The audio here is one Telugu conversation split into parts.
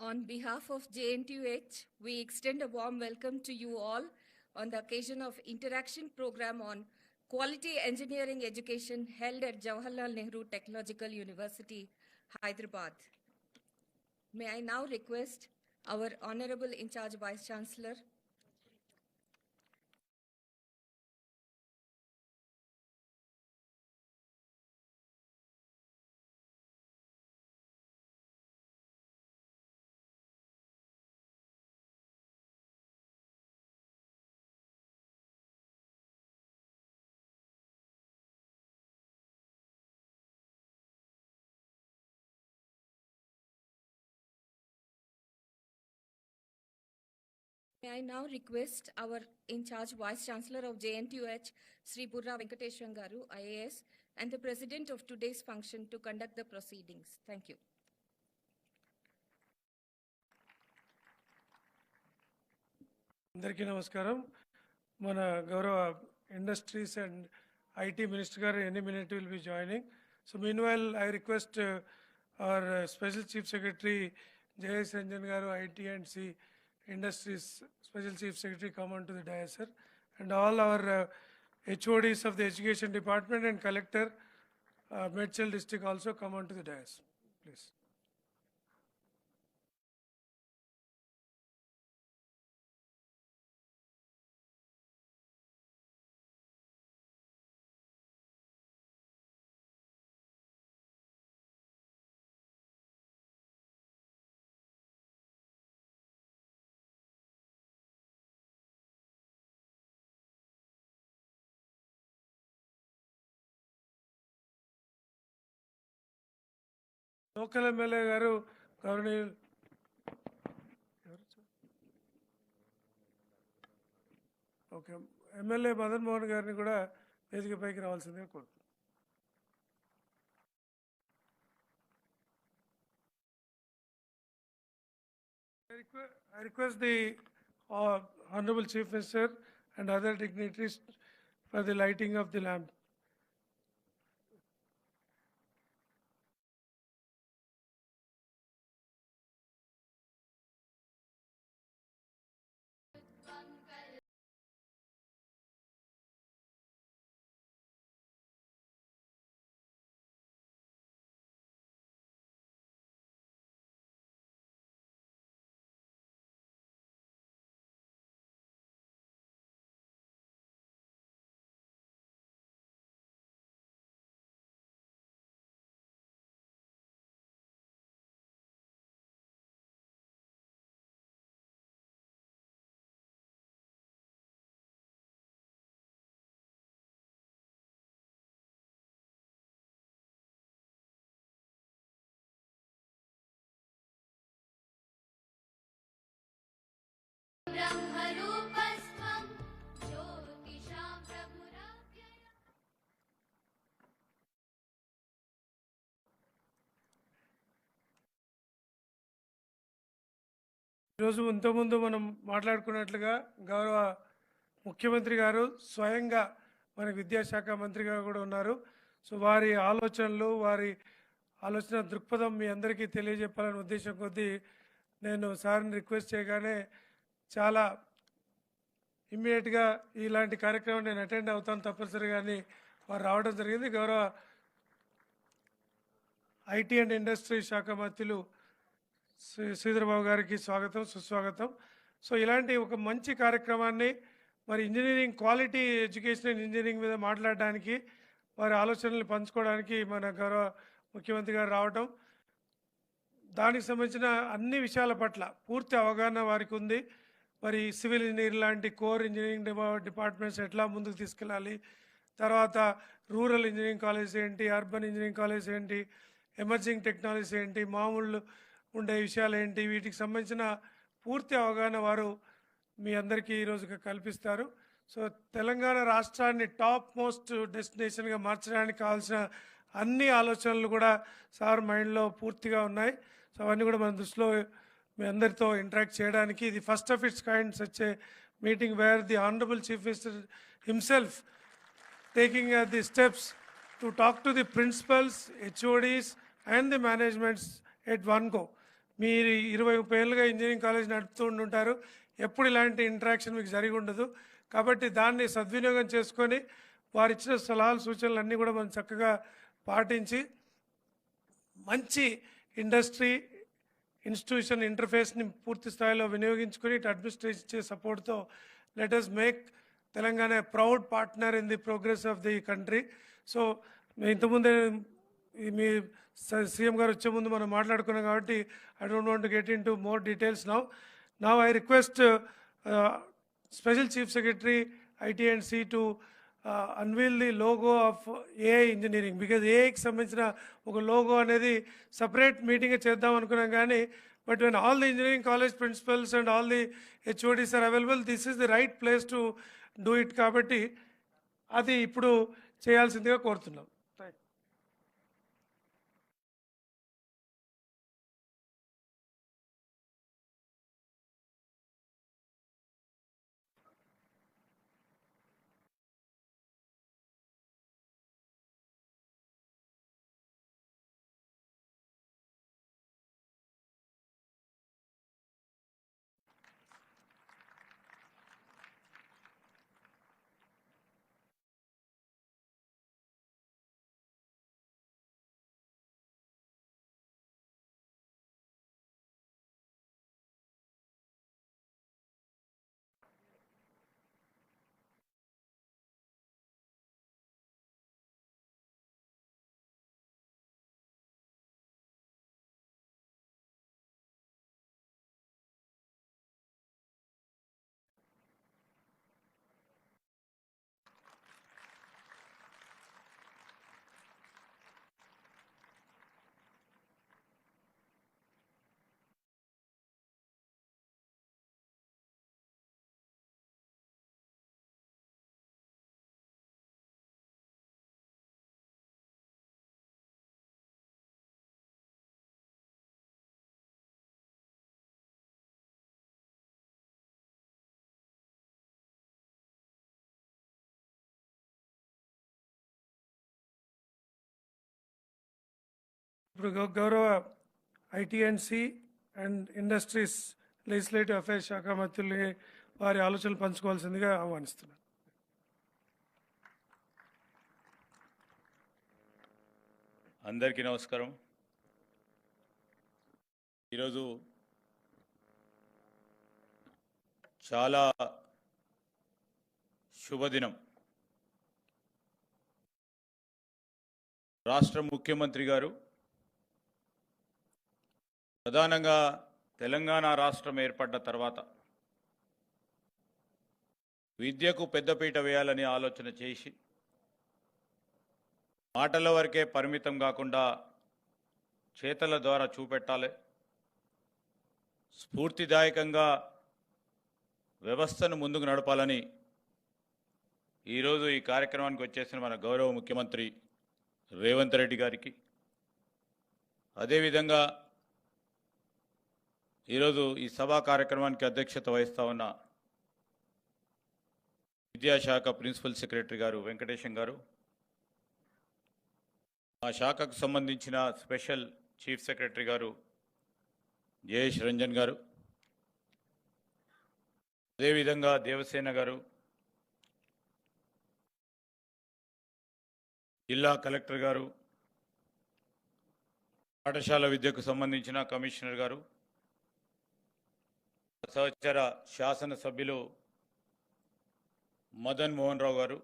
On behalf of JNTUH, we extend a warm welcome to you all on the occasion of Interaction Program on Quality Engineering Education held at Jawaharlal Nehru Technological University, Hyderabad. May I now request our Honorable In-Charge Vice Chancellor, May I now request our in-charge Vice Chancellor of JNTUH, Sri Burra Venkateshwaran Garu, IAS, and the President of today's function to conduct the proceedings. Thank you. అందరికీ నమస్కారం. మన గౌరవ ఇండస్ట్రీస్ అండ్ ఐటీ మినిస్టర్ గారు any minute will be joining. So meanwhile I request our special chief secretary Jayesh Ranjan గారు, IT and C Industries Special Chief Secretary, come on to the dais, sir, and all our HODs of the Education Department and Collector, Medchal District also come on to the dais, please. Local MLA గారు governor okay MLA Madan Mohan గారిని కూడా వేదికపైకి రావాల్సిందిగా కోరుతున్నాను. I request the Honorable Chief Minister and other dignitaries for the lighting of the lamp. ఈరోజు ఇంతకుముందు మనం మాట్లాడుకున్నట్లుగా గౌరవ ముఖ్యమంత్రి గారు స్వయంగా మనకి విద్యాశాఖ మంత్రిగా కూడా ఉన్నారు. సో వారి ఆలోచనలు, వారి ఆలోచన దృక్పథం మీ అందరికీ తెలియజెప్పాలనే ఉద్దేశం కొద్దీ నేను సార్ని రిక్వెస్ట్ చేయగానే చాలా ఇమ్మీడియట్గా ఇలాంటి కార్యక్రమం నేను అటెండ్ అవుతాను తప్పనిసరిగా అని వారు రావడం జరిగింది. గౌరవ ఐటీ అండ్ ఇండస్ట్రీ శాఖ మంత్రులు శ్రీధరబాబు గారికి స్వాగతం, సుస్వాగతం. సో ఇలాంటి ఒక మంచి కార్యక్రమాన్ని మరి engineering quality education and engineering మీద మాట్లాడడానికి, వారి ఆలోచనలు పంచుకోవడానికి మన గౌరవ ముఖ్యమంత్రి గారు రావటం, దానికి సంబంధించిన అన్ని విషయాల పట్ల పూర్తి అవగాహన వారికి ఉంది. మరి సివిల్ ఇంజనీర్ లాంటి కోర్ ఇంజనీరింగ్ డిపార్ట్మెంట్స్ ఎట్లా ముందుకు తీసుకెళ్ళాలి, తర్వాత రూరల్ ఇంజనీరింగ్ కాలేజ్ ఏంటి, అర్బన్ ఇంజనీరింగ్ కాలేజ్ ఏంటి, ఎమర్జింగ్ టెక్నాలజీ ఏంటి, మామూలు ఉండే విషయాలు ఏంటి, వీటికి సంబంధించిన పూర్తి అవగాహన వారు మీ అందరికీ ఈరోజు కల్పిస్తారు. సో తెలంగాణ రాష్ట్రాన్ని టాప్ మోస్ట్ డెస్టినేషన్గా మార్చడానికి కావాల్సిన అన్ని ఆలోచనలు కూడా సార్ మైండ్లో పూర్తిగా ఉన్నాయి. సో అవన్నీ కూడా మన దృష్టిలో మీ అందరితో ఇంటరాక్ట్ చేయడానికి ఇది first of it's kind such a meeting where the honourable chief minister himself taking the steps to talk to the principals, HODs and the managements at one go. మీరు 20-30 ఏళ్ళుగా ఇంజనీరింగ్ కాలేజ్ నడుపుతూ ఉండుంటారు. ఎప్పుడు ఇలాంటి ఇంటరాక్షన్ మీకు జరిగి ఉండదు. కాబట్టి దాన్ని సద్వినియోగం చేసుకొని వారిచ్చిన సలహాలు, సూచనలు అన్నీ కూడా మనం చక్కగా పాటించి మంచి ఇండస్ట్రీ ఇన్స్టిట్యూషన్ ఇంటర్ఫేస్ని పూర్తి స్థాయిలో వినియోగించుకుని ఇటు అడ్మినిస్ట్రేషన్ ఇచ్చే సపోర్ట్తో let us make Telangana proud partner in the progress of the country. So ఇంతకుముందే మీ సీఎం గారు వచ్చే ముందు మనం మాట్లాడుకున్నాం కాబట్టి I don't want to get into more details now I request special chief secretary IT and C to unveil the logo of AI engineering. Because ఏఐకి సంబంధించిన ఒక లోగో అనేది సపరేట్ మీటింగ్ చేద్దాం అనుకున్నాం కానీ but when all the engineering college principals and all the HODs are available, this is the right place to do it. కాబట్టి అది ఇప్పుడు చేయాల్సిందిగా కోరుతున్నాం. ఇప్పుడు గౌరవ ITNC and industries legislative affairs శాఖ మంత్రుల్ని వారి ఆలోచనలు పంచుకోవాల్సిందిగా ఆహ్వానిస్తున్నాను. అందరికీ నమస్కారం. ఈరోజు చాలా శుభదినం. రాష్ట్ర ముఖ్యమంత్రి గారు ప్రధానంగా తెలంగాణ రాష్ట్రం ఏర్పడ్డ తర్వాత విద్యకు పెద్దపీట వేయాలని ఆలోచన చేసి మాటల వరకే పరిమితం కాకుండా చేతల ద్వారా చూపెట్టాలి, స్ఫూర్తిదాయకంగా వ్యవస్థను ముందుకు నడపాలని ఈరోజు ఈ కార్యక్రమానికి వచ్చేసిన మన గౌరవ ముఖ్యమంత్రి రేవంత్ రెడ్డి గారికి, అదేవిధంగా ఈరోజు ఈ సభా కార్యక్రమానికి అధ్యక్షత వహిస్తూ ఉన్న విద్యాశాఖ ప్రిన్సిపల్ సెక్రటరీ గారు వెంకటేశం గారు, ఆ శాఖకు సంబంధించిన స్పెషల్ చీఫ్ సెక్రటరీ గారు జయేష్ రంజన్ గారు, అదేవిధంగా దేవసేన గారు, జిల్లా కలెక్టర్ గారు, పాఠశాల విద్యకు సంబంధించిన కమిషనర్ గారు, సహచర శాసనసభ్యులు మదన్ మోహన్ రావు గారు,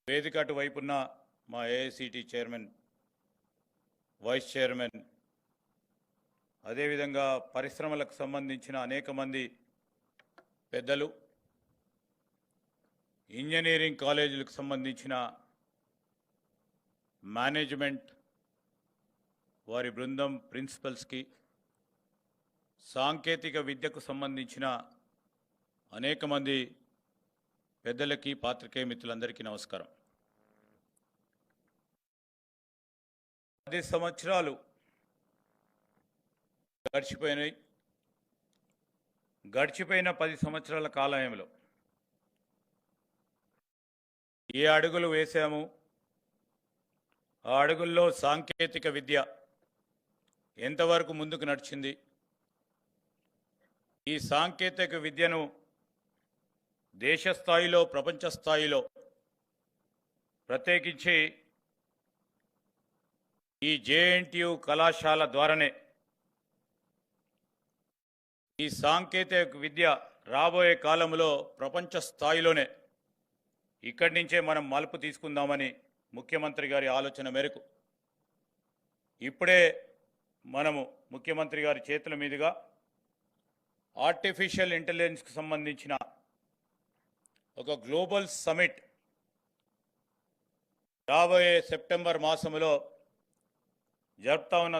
వేదిక అటువైపున్న మా ఏఐసిటి చైర్మన్, వైస్ చైర్మన్, అదేవిధంగా పరిశ్రమలకు సంబంధించిన అనేక మంది పెద్దలు, ఇంజనీరింగ్ కాలేజీలకు సంబంధించిన మేనేజ్మెంట్ వారి బృందం, ప్రిన్సిపల్స్కి, సాంకేతిక విద్యకు సంబంధించిన అనేక మంది పెద్దలకి, పాత్రికేయ మిత్రులందరికీ నమస్కారం. 10 సంవత్సరాలు గడిచిపోయినాయి. గడిచిపోయిన 10 సంవత్సరాల కాలంలో ఏ అడుగులు వేశాము, ఆ అడుగుల్లో సాంకేతిక విద్య ఎంతవరకు ముందుకు నడిచింది, ఈ సాంకేతిక విద్యను దేశ స్థాయిలో ప్రపంచ స్థాయిలో ప్రత్యేకించి ఈ జేఎన్టీయు కళాశాల ద్వారానే ఈ సాంకేతిక విద్య రాబోయే కాలంలో ప్రపంచ స్థాయిలోనే ఇక్కడి నుంచే మనం మలుపు తీసుకుందామని ముఖ్యమంత్రి గారి ఆలోచన మేరకు ఇప్పుడే మనము ముఖ్యమంత్రి గారి చేతుల మీదుగా ఆర్టిఫిషియల్ ఇంటెలిజెన్స్కి సంబంధించిన ఒక గ్లోబల్ సమిట్ రాబోయే సెప్టెంబర్ మాసంలో జరుపుతా ఉన్న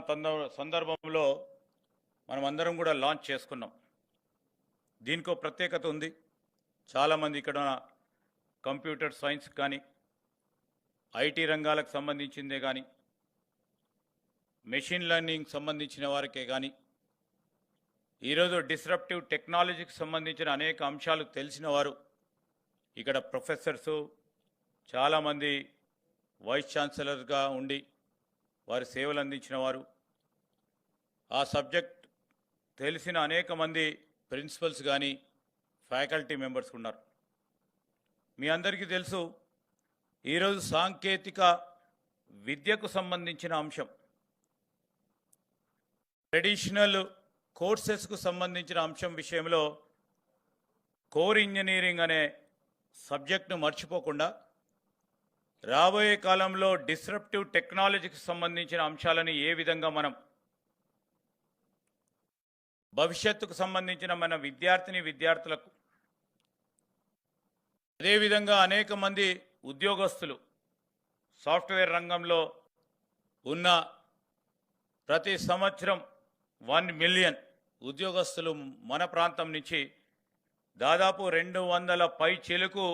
సందర్భంలో మనం అందరం కూడా లాంచ్ చేసుకున్నాం. దీనికో ప్రత్యేకత ఉంది. చాలామంది ఇక్కడ కంప్యూటర్ సైన్స్ కానీ ఐటీ రంగాలకు సంబంధించిందే కానీ మెషిన్ లెర్నింగ్ సంబంధించిన వారికే కానీ ఈరోజు డిస్రప్టివ్ టెక్నాలజీకి సంబంధించిన అనేక అంశాలు తెలిసిన వారు ఇక్కడ ప్రొఫెసర్సు, చాలామంది వైస్ ఛాన్సలర్గా ఉండి వారి సేవలు అందించిన వారు, ఆ సబ్జెక్ట్ తెలిసిన అనేక మంది ప్రిన్సిపల్స్ కానీ ఫ్యాకల్టీ మెంబర్స్ ఉన్నారు. మీ అందరికీ తెలుసు, ఈరోజు సాంకేతిక విద్యకు సంబంధించిన అంశం ట్రెడిషనల్ కోర్సెస్కు సంబంధించిన అంశం విషయంలో కోర్ ఇంజనీరింగ్ అనే సబ్జెక్టును మర్చిపోకుండా రాబోయే కాలంలో డిస్రప్టివ్ టెక్నాలజీకి సంబంధించిన అంశాలను ఏ విధంగా మనం భవిష్యత్తుకు సంబంధించిన మన విద్యార్థులకు అదేవిధంగా అనేక మంది ఉద్యోగస్తులు సాఫ్ట్వేర్ రంగంలో ఉన్న ప్రతి సంవత్సరం 1 మిలియన్ ఉద్యోగస్తులు మన ప్రాంతం నుంచి దాదాపు 200 పై చిలుకు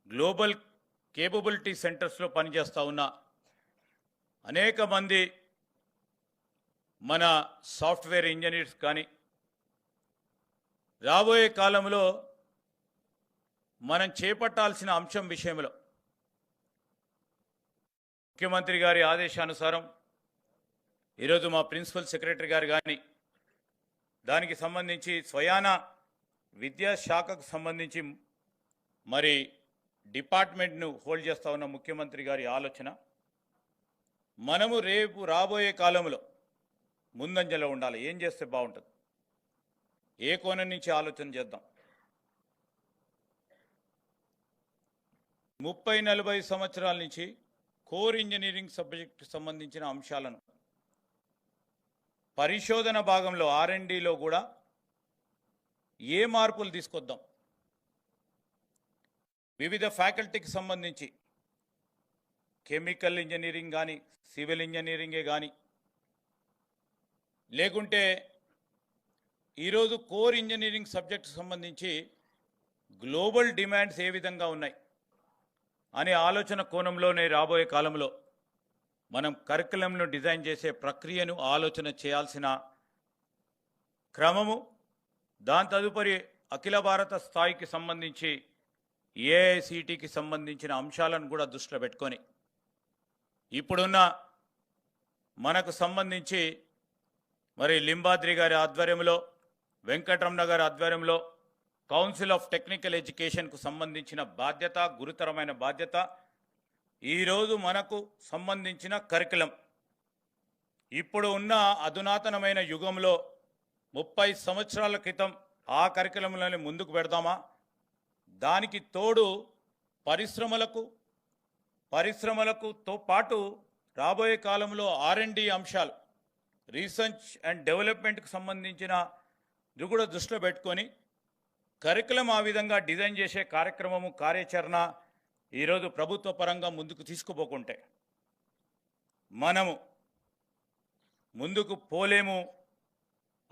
గ్లోబల్ కేపబిలిటీ సెంటర్స్లో పనిచేస్తూ ఉన్న అనేక మంది మన సాఫ్ట్వేర్ ఇంజనీర్స్ కానీ రాబోయే కాలంలో మనం చేపట్టాల్సిన అంశం విషయంలో ముఖ్యమంత్రి గారి ఆదేశానుసారం ఈరోజు మా ప్రిన్సిపల్ సెక్రటరీ గారు కానీ దానికి సంబంధించి స్వయాన విద్యాశాఖకు సంబంధించి మరి డిపార్ట్మెంట్ను హోల్డ్ చేస్తూ ఉన్న ముఖ్యమంత్రి గారి ఆలోచన మనము రేపు రాబోయే కాలంలో ముందంజలో ఉండాలి. ఏం చేస్తే బాగుంటుంది, ఏ కోణం నుంచి ఆలోచన చేద్దాం. 30-40 సంవత్సరాల నుంచి కోర్ ఇంజనీరింగ్ సబ్జెక్టు సంబంధించిన అంశాలను పరిశోధన భాగంలో R&Dలో కూడా ఏ మార్పులు తీసుకొద్దాం, వివిధ ఫ్యాకల్టీకి సంబంధించి కెమికల్ ఇంజనీరింగ్ కానీ సివిల్ ఇంజనీరింగే కానీ లేకుంటే ఈరోజు కోర్ ఇంజనీరింగ్ సబ్జెక్టు సంబంధించి గ్లోబల్ డిమాండ్స్ ఏ విధంగా ఉన్నాయి అనే ఆలోచన కోణంలోనే రాబోయే కాలంలో మనం కరికులంను డిజైన్ చేసే ప్రక్రియను ఆలోచన చేయాల్సిన క్రమము, దాని తదుపరి అఖిల భారత స్థాయికి సంబంధించి ఏఐసిటికి సంబంధించిన అంశాలను కూడా దృష్టిలో పెట్టుకొని ఇప్పుడున్న మనకు సంబంధించి మరి లింబాద్రి గారి ఆధ్వర్యంలో, వెంకటరమణ గారి ఆధ్వర్యంలో కౌన్సిల్ ఆఫ్ టెక్నికల్ ఎడ్యుకేషన్కు సంబంధించిన బాధ్యత, గురుతరమైన బాధ్యత. ఈరోజు మనకు సంబంధించిన కరికులం ఇప్పుడు ఉన్న అధునాతనమైన యుగంలో 30 సంవత్సరాల క్రితం ఆ కరికులంలోనే ముందుకు పెడదామా, దానికి తోడు పరిశ్రమలతో పాటు రాబోయే కాలంలో R&D అంశాలు, రీసెర్చ్ అండ్ డెవలప్మెంట్కి సంబంధించిన ఇది కూడా దృష్టిలో పెట్టుకొని కరికులం ఆ విధంగా డిజైన్ చేసే కార్యక్రమము, కార్యాచరణ ఈరోజు ప్రభుత్వ పరంగా ముందుకు తీసుకుపోకుంటే మనము ముందుకు పోలేము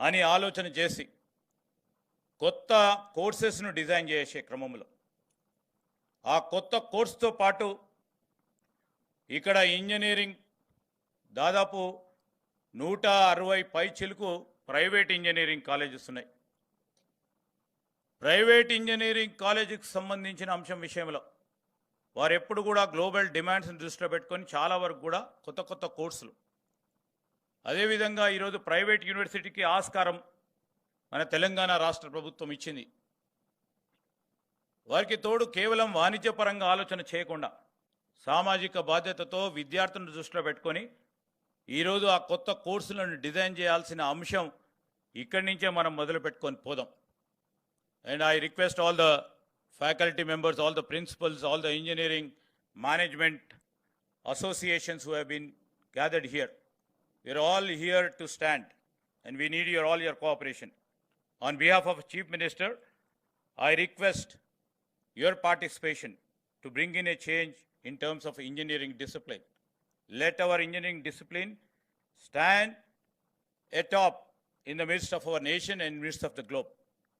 అని ఆలోచన చేసి కొత్త కోర్సెస్ను డిజైన్ చేసే క్రమంలో ఆ కొత్త కోర్సుతో పాటు ఇక్కడ ఇంజనీరింగ్ దాదాపు 160 పై చిలుకు ప్రైవేట్ ఇంజనీరింగ్ కాలేజెస్ ఉన్నాయి. ప్రైవేట్ ఇంజనీరింగ్ కాలేజీకి సంబంధించిన అంశం విషయంలో వారు ఎప్పుడు కూడా గ్లోబల్ డిమాండ్స్ని దృష్టిలో పెట్టుకొని చాలా వరకు కూడా కొత్త కోర్సులు, అదేవిధంగా ఈరోజు ప్రైవేట్ యూనివర్సిటీకి ఆస్కారం మన తెలంగాణ రాష్ట్ర ప్రభుత్వం ఇచ్చింది. వారికి తోడు కేవలం వాణిజ్యపరంగా ఆలోచన చేయకుండా సామాజిక బాధ్యతతో విద్యార్థులను దృష్టిలో పెట్టుకొని ఈరోజు ఆ కొత్త కోర్సులను డిజైన్ చేయాల్సిన అంశం ఇక్కడి నుంచే మనం మొదలు పెట్టుకొని పోదాం. And I request all the faculty members, all the principals, all the engineering management associations who have been gathered here. We are all here to stand and we need all your cooperation. On behalf of Chief Minister, I request your participation to bring in a change in terms of engineering discipline. Let our engineering discipline stand atop in the midst of our nation and midst of the globe.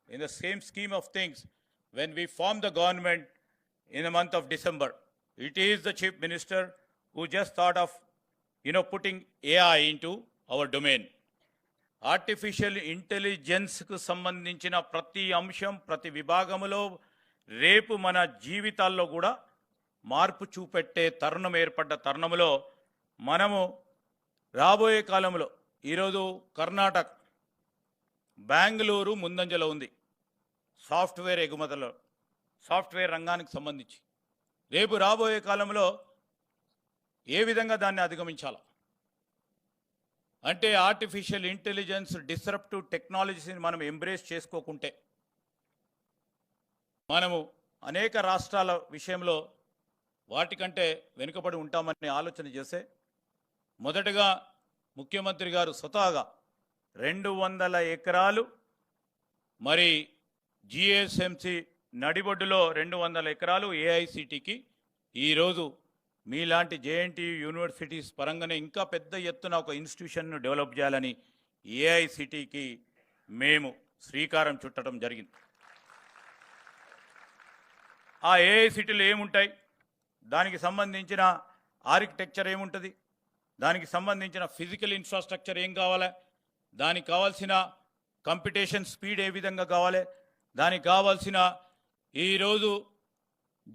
In the same scheme of things, when we formed the government in the month of December, it is the Chief Minister who just thought of, putting AI into our domain. Artificial intelligence కు సంబంధించిన ప్రతి అంశం ప్రతి విభాగంలో రేపు మన జీవితాల్లో కూడా మార్పు చూపెట్టే తరుణం ఏర్పడ్డ తరుణంలో మనము రాబోయే కాలంలో ఈరోజు కర్ణాటక, బెంగళూరు ముందంజలో ఉంది సాఫ్ట్వేర్ ఎగుమతుల్లో, సాఫ్ట్వేర్ రంగానికి సంబంధించి. రేపు రాబోయే కాలంలో ఏ విధంగా దాన్ని అధిగమించాలా అంటే ఆర్టిఫిషియల్ ఇంటెలిజెన్స్ డిస్రప్టివ్ టెక్నాలజీస్ని మనం ఎంబ్రేస్ చేసుకోకుంటే మనము అనేక రాష్ట్రాల విషయంలో వాటికంటే వెనుకబడి ఉంటామని ఆలోచన చేస్తే మొదటగా ముఖ్యమంత్రి గారు స్వతహాగా 200 ఎకరాలు మరి జిఎస్ఎంసి నడిబొడ్డులో 200 ఎకరాలు ఏఐసిటికి ఈరోజు మీలాంటి జేఎన్టీయూ యూనివర్సిటీస్ పరంగానే ఇంకా పెద్ద ఎత్తున ఒక ఇన్స్టిట్యూషన్ను డెవలప్ చేయాలని ఏఐసిటికి మేము శ్రీకారం చుట్టడం జరిగింది. ఆ ఏఐసిటీలు ఏముంటాయి, దానికి సంబంధించిన ఆర్కిటెక్చర్ ఏముంటుంది, దానికి సంబంధించిన ఫిజికల్ ఇన్ఫ్రాస్ట్రక్చర్ ఏం కావాలి, దానికి కావాల్సిన కంప్యూటేషన్ స్పీడ్ ఏ విధంగా కావాలి, దానికి కావాల్సిన ఈరోజు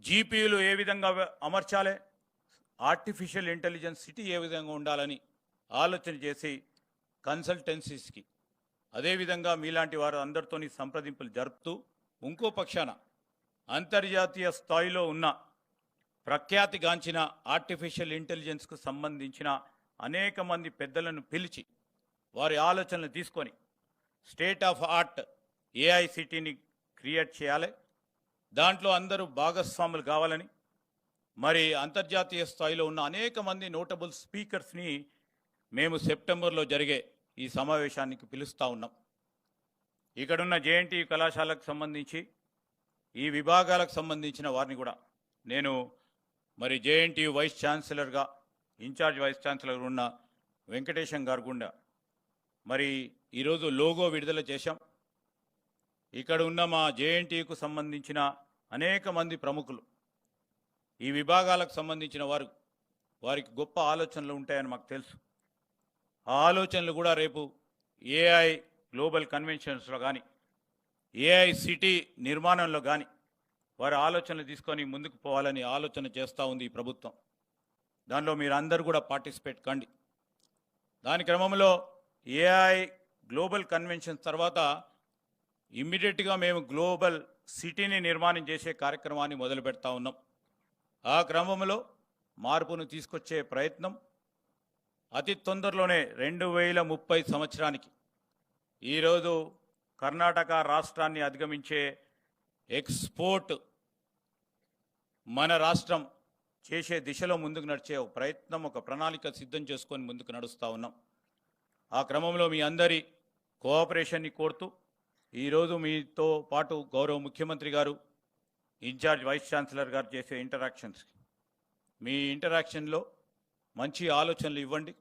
జీపీయూలు ఏ విధంగా అమర్చాలి, ఆర్టిఫిషియల్ ఇంటెలిజెన్స్ సిటీ ఏ విధంగా ఉండాలని ఆలోచన చేసి కన్సల్టెన్సీస్కి అదేవిధంగా మీలాంటి వారు అందరితోని సంప్రదింపులు జరుపుతూ ఇంకో పక్షాన అంతర్జాతీయ స్థాయిలో ఉన్న ప్రఖ్యాతిగాంచిన ఆర్టిఫిషియల్ ఇంటెలిజెన్స్కు సంబంధించిన అనేక మంది పెద్దలను పిలిచి వారి ఆలోచనలు తీసుకొని స్టేట్ ఆఫ్ ఆర్ట్ ఏఐసిటీని క్రియేట్ చేయాలి. దాంట్లో అందరూ భాగస్వాములు కావాలని మరి అంతర్జాతీయ స్థాయిలో ఉన్న అనేక మంది నోటబుల్ స్పీకర్స్ని మేము సెప్టెంబర్లో జరిగే ఈ సమావేశానికి పిలుస్తూ ఉన్నాం. ఇక్కడున్న జేఎన్టీయూ కళాశాలకు సంబంధించి ఈ విభాగాలకు సంబంధించిన వారిని కూడా నేను మరి జేఎన్టీయూ వైస్ ఛాన్సలర్గా ఇన్ఛార్జ్ వైస్ ఛాన్సలర్ ఉన్న వెంకటేశం గారు గుండా మరి ఈరోజు లోగో విడుదల చేశాం. ఇక్కడ ఉన్న మా జేఎన్టీయూకు సంబంధించిన అనేక మంది ప్రముఖులు ఈ విభాగాలకు సంబంధించిన వారికి గొప్ప ఆలోచనలు ఉంటాయని మాకు తెలుసు. ఆ ఆలోచనలు కూడా రేపు ఏఐ గ్లోబల్ కన్వెన్షన్స్లో కానీ ఏఐ సిటీ నిర్మాణంలో కానీ వారి ఆలోచనలు తీసుకొని ముందుకు పోవాలని ఆలోచన చేస్తూ ఉంది ఈ ప్రభుత్వం. దానిలో మీరు అందరూ కూడా పార్టిసిపేట్ కండి. దాని క్రమంలో ఏఐ గ్లోబల్ కన్వెన్షన్ తర్వాత ఇమ్మీడియట్గా మేము గ్లోబల్ సిటీని నిర్మాణం చేసే కార్యక్రమాన్ని మొదలు పెడతా ఉన్నాం. ఆ క్రమంలో మార్పును తీసుకొచ్చే ప్రయత్నం అతి తొందరలోనే 2030 సంవత్సరానికి ఈరోజు కర్ణాటక రాష్ట్రాన్ని అధిగమించే ఎక్స్పోర్ట్ మన రాష్ట్రం చేసే దిశలో ముందుకు నడిచే ఒక ప్రయత్నం, ఒక ప్రణాళిక సిద్ధం చేసుకొని ముందుకు నడుస్తూ ఉన్నాం. ఆ క్రమంలో మీ అందరి కోఆపరేషన్ని కోరుతూ ఈరోజు మీతో పాటు గౌరవ ముఖ్యమంత్రి గారు, ఇన్ఛార్జ్ వైస్ ఛాన్సలర్ గారు చేసే మీ ఇంటరాక్షన్లో మంచి ఆలోచనలు ఇవ్వండి.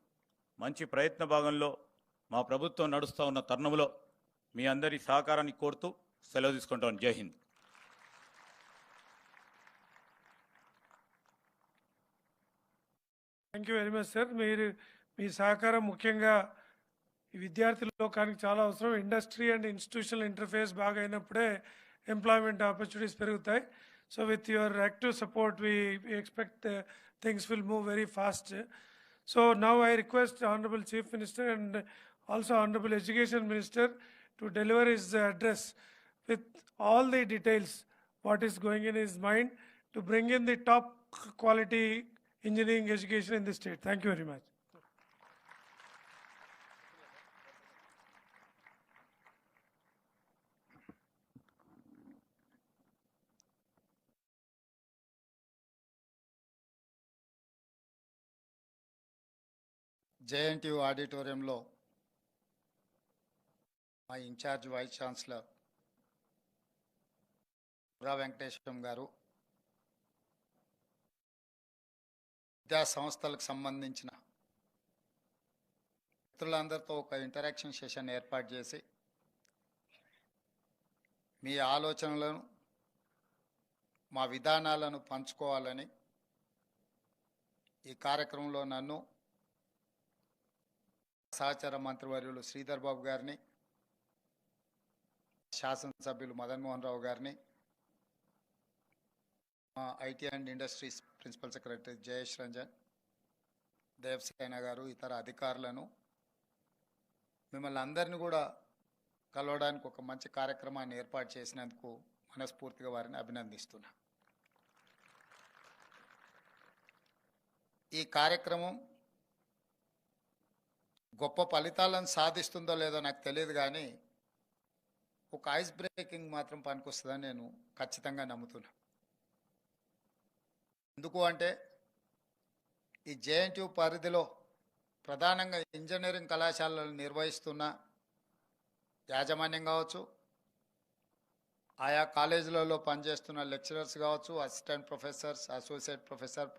మంచి ప్రయత్న భాగంలో మా ప్రభుత్వం నడుస్తూ ఉన్న తరుణంలో మీ అందరి సహకారాన్ని కోరుతూ సెలవు తీసుకుంటాం. జై Hind. Thank you very much sir. మీ సహకారం ముఖ్యంగా ఈ విద్యార్థుల లోకానికి చాలా అవసరం. ఇండస్ట్రీ అండ్ ఇన్స్టిట్యూషనల్ ఇంటర్ఫేస్ బాగా అయినప్పుడే ఎంప్లాయ్మెంట్ ఆపర్చునిటీస్ పెరుగుతాయి. So with your active support we expect things will move very fast. So now I request Honorable Chief Minister and also Honorable Education Minister to deliver his address with all the details, what is going in his mind to bring in the top quality engineering education in the state. Thank you very much. JNTU ఆడిటోరియంలో మా ఇన్ఛార్జ్ వైస్ ఛాన్సలర్ పురా వెంకటేశ్వరం గారు, విద్యా సంస్థలకు సంబంధించిన మిత్రులందరితో ఒక ఇంటరాక్షన్ సెషన్ ఏర్పాటు చేసి మీ ఆలోచనలను మా విధానాలను పంచుకోవాలని ఈ కార్యక్రమంలో నన్ను సహచర మంత్రివర్యులు శ్రీధర్ బాబు గారిని, శాసనసభ్యులు మదన్ మోహన్ రావు గారిని, IT and industries principal secretary Jayesh Ranjan, Devasena garu, ఇతర అధికారులను, మిమ్మల్ని అందరినీ కూడా కలవడానికి ఒక మంచి కార్యక్రమాన్ని ఏర్పాటు చేసినందుకు మనస్ఫూర్తిగా వారిని అభినందిస్తున్నా. ఈ కార్యక్రమం గొప్ప ఫలితాలను సాధిస్తుందో లేదో నాకు తెలియదు, కానీ ఒక ఐస్ బ్రేకింగ్ మాత్రం పనికొస్తుందని నేను ఖచ్చితంగా నమ్ముతున్నా. ఎందుకు అంటే ఈ జేఎన్టీయూ పరిధిలో ప్రధానంగా ఇంజనీరింగ్ కళాశాలలు నిర్వహిస్తున్న యాజమాన్యం కావచ్చు, ఆయా కాలేజీలలో పనిచేస్తున్న లెక్చరర్స్ కావచ్చు, assistant professors, associate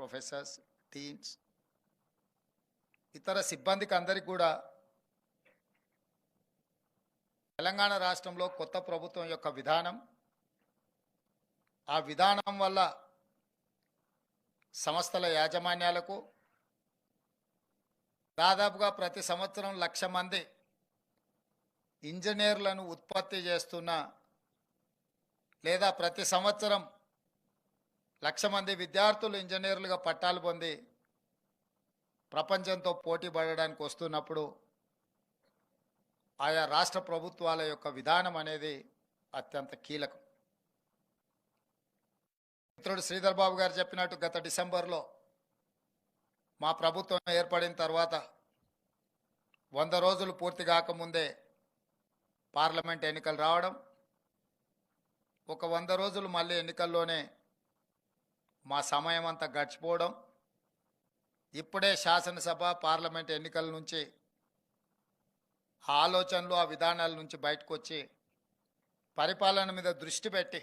professors, deans, ఇతర సిబ్బందికి అందరికీ కూడా తెలంగాణ రాష్ట్రంలో కొత్త ప్రభుత్వం యొక్క విధానం, ఆ విధానం వల్ల సంస్థల యాజమాన్యాలకు దాదాపుగా ప్రతి సంవత్సరం 1,00,000 మంది ఇంజనీర్లను ఉత్పత్తి చేస్తున్న, లేదా ప్రతి సంవత్సరం 1,00,000 మంది విద్యార్థులు ఇంజనీర్లుగా పట్టాలు పొంది ప్రపంచంతో పోటీ పడడానికి వస్తున్నప్పుడు ఆయా రాష్ట్ర ప్రభుత్వాల యొక్క విధానం అనేది అత్యంత కీలకం. మిత్రుడు శ్రీధర్ బాబు గారు చెప్పినట్టు గత డిసెంబర్లో మా ప్రభుత్వం ఏర్పడిన తర్వాత 100 రోజులు పూర్తి కాకముందే పార్లమెంట్ ఎన్నికలు రావడం, ఒక 100 రోజులు మళ్ళీ ఎన్నికల్లోనే మా సమయం అంతా గడిచిపోవడం, ఇప్పుడే శాసనసభ పార్లమెంట్ ఎన్నికల నుంచి ఆ ఆలోచనలు, ఆ విధానాల నుంచి బయటకు వచ్చి పరిపాలన మీద దృష్టి పెట్టి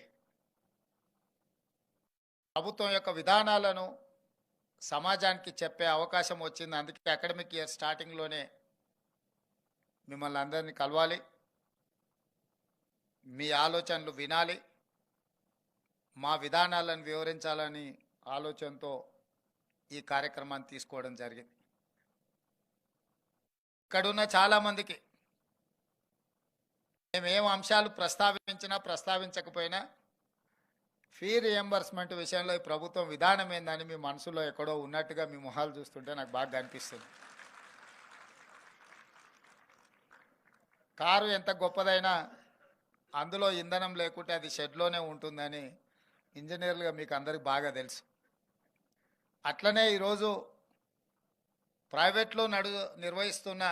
ప్రభుత్వం యొక్క విధానాలను సమాజానికి చెప్పే అవకాశం వచ్చింది. అందుకే అకాడమిక్ ఇయర్ స్టార్టింగ్లోనే మిమ్మల్ని అందరినీ కలవాలి, మీ ఆలోచనలు వినాలి, మా విధానాలను వివరించాలని ఆలోచనతో ఈ కార్యక్రమాన్ని తీసుకోవడం జరిగింది. ఇక్కడున్న చాలామందికి మేమేం అంశాలు ప్రస్తావించకపోయినా ఫీ రియంబర్స్మెంట్ విషయంలో ఈ ప్రభుత్వం విధానం ఏందని మీ మనసులో ఎక్కడో ఉన్నట్టుగా మీ మొహాలు చూస్తుంటే నాకు బాగా అనిపిస్తుంది. కారు ఎంత గొప్పదైనా అందులో ఇంధనం లేకుంటే అది షెడ్లోనే ఉంటుందని ఇంజనీర్లుగా మీకు అందరికి బాగా తెలుసు. అట్లనే ఈరోజు ప్రైవేట్లో నిర్వహిస్తున్న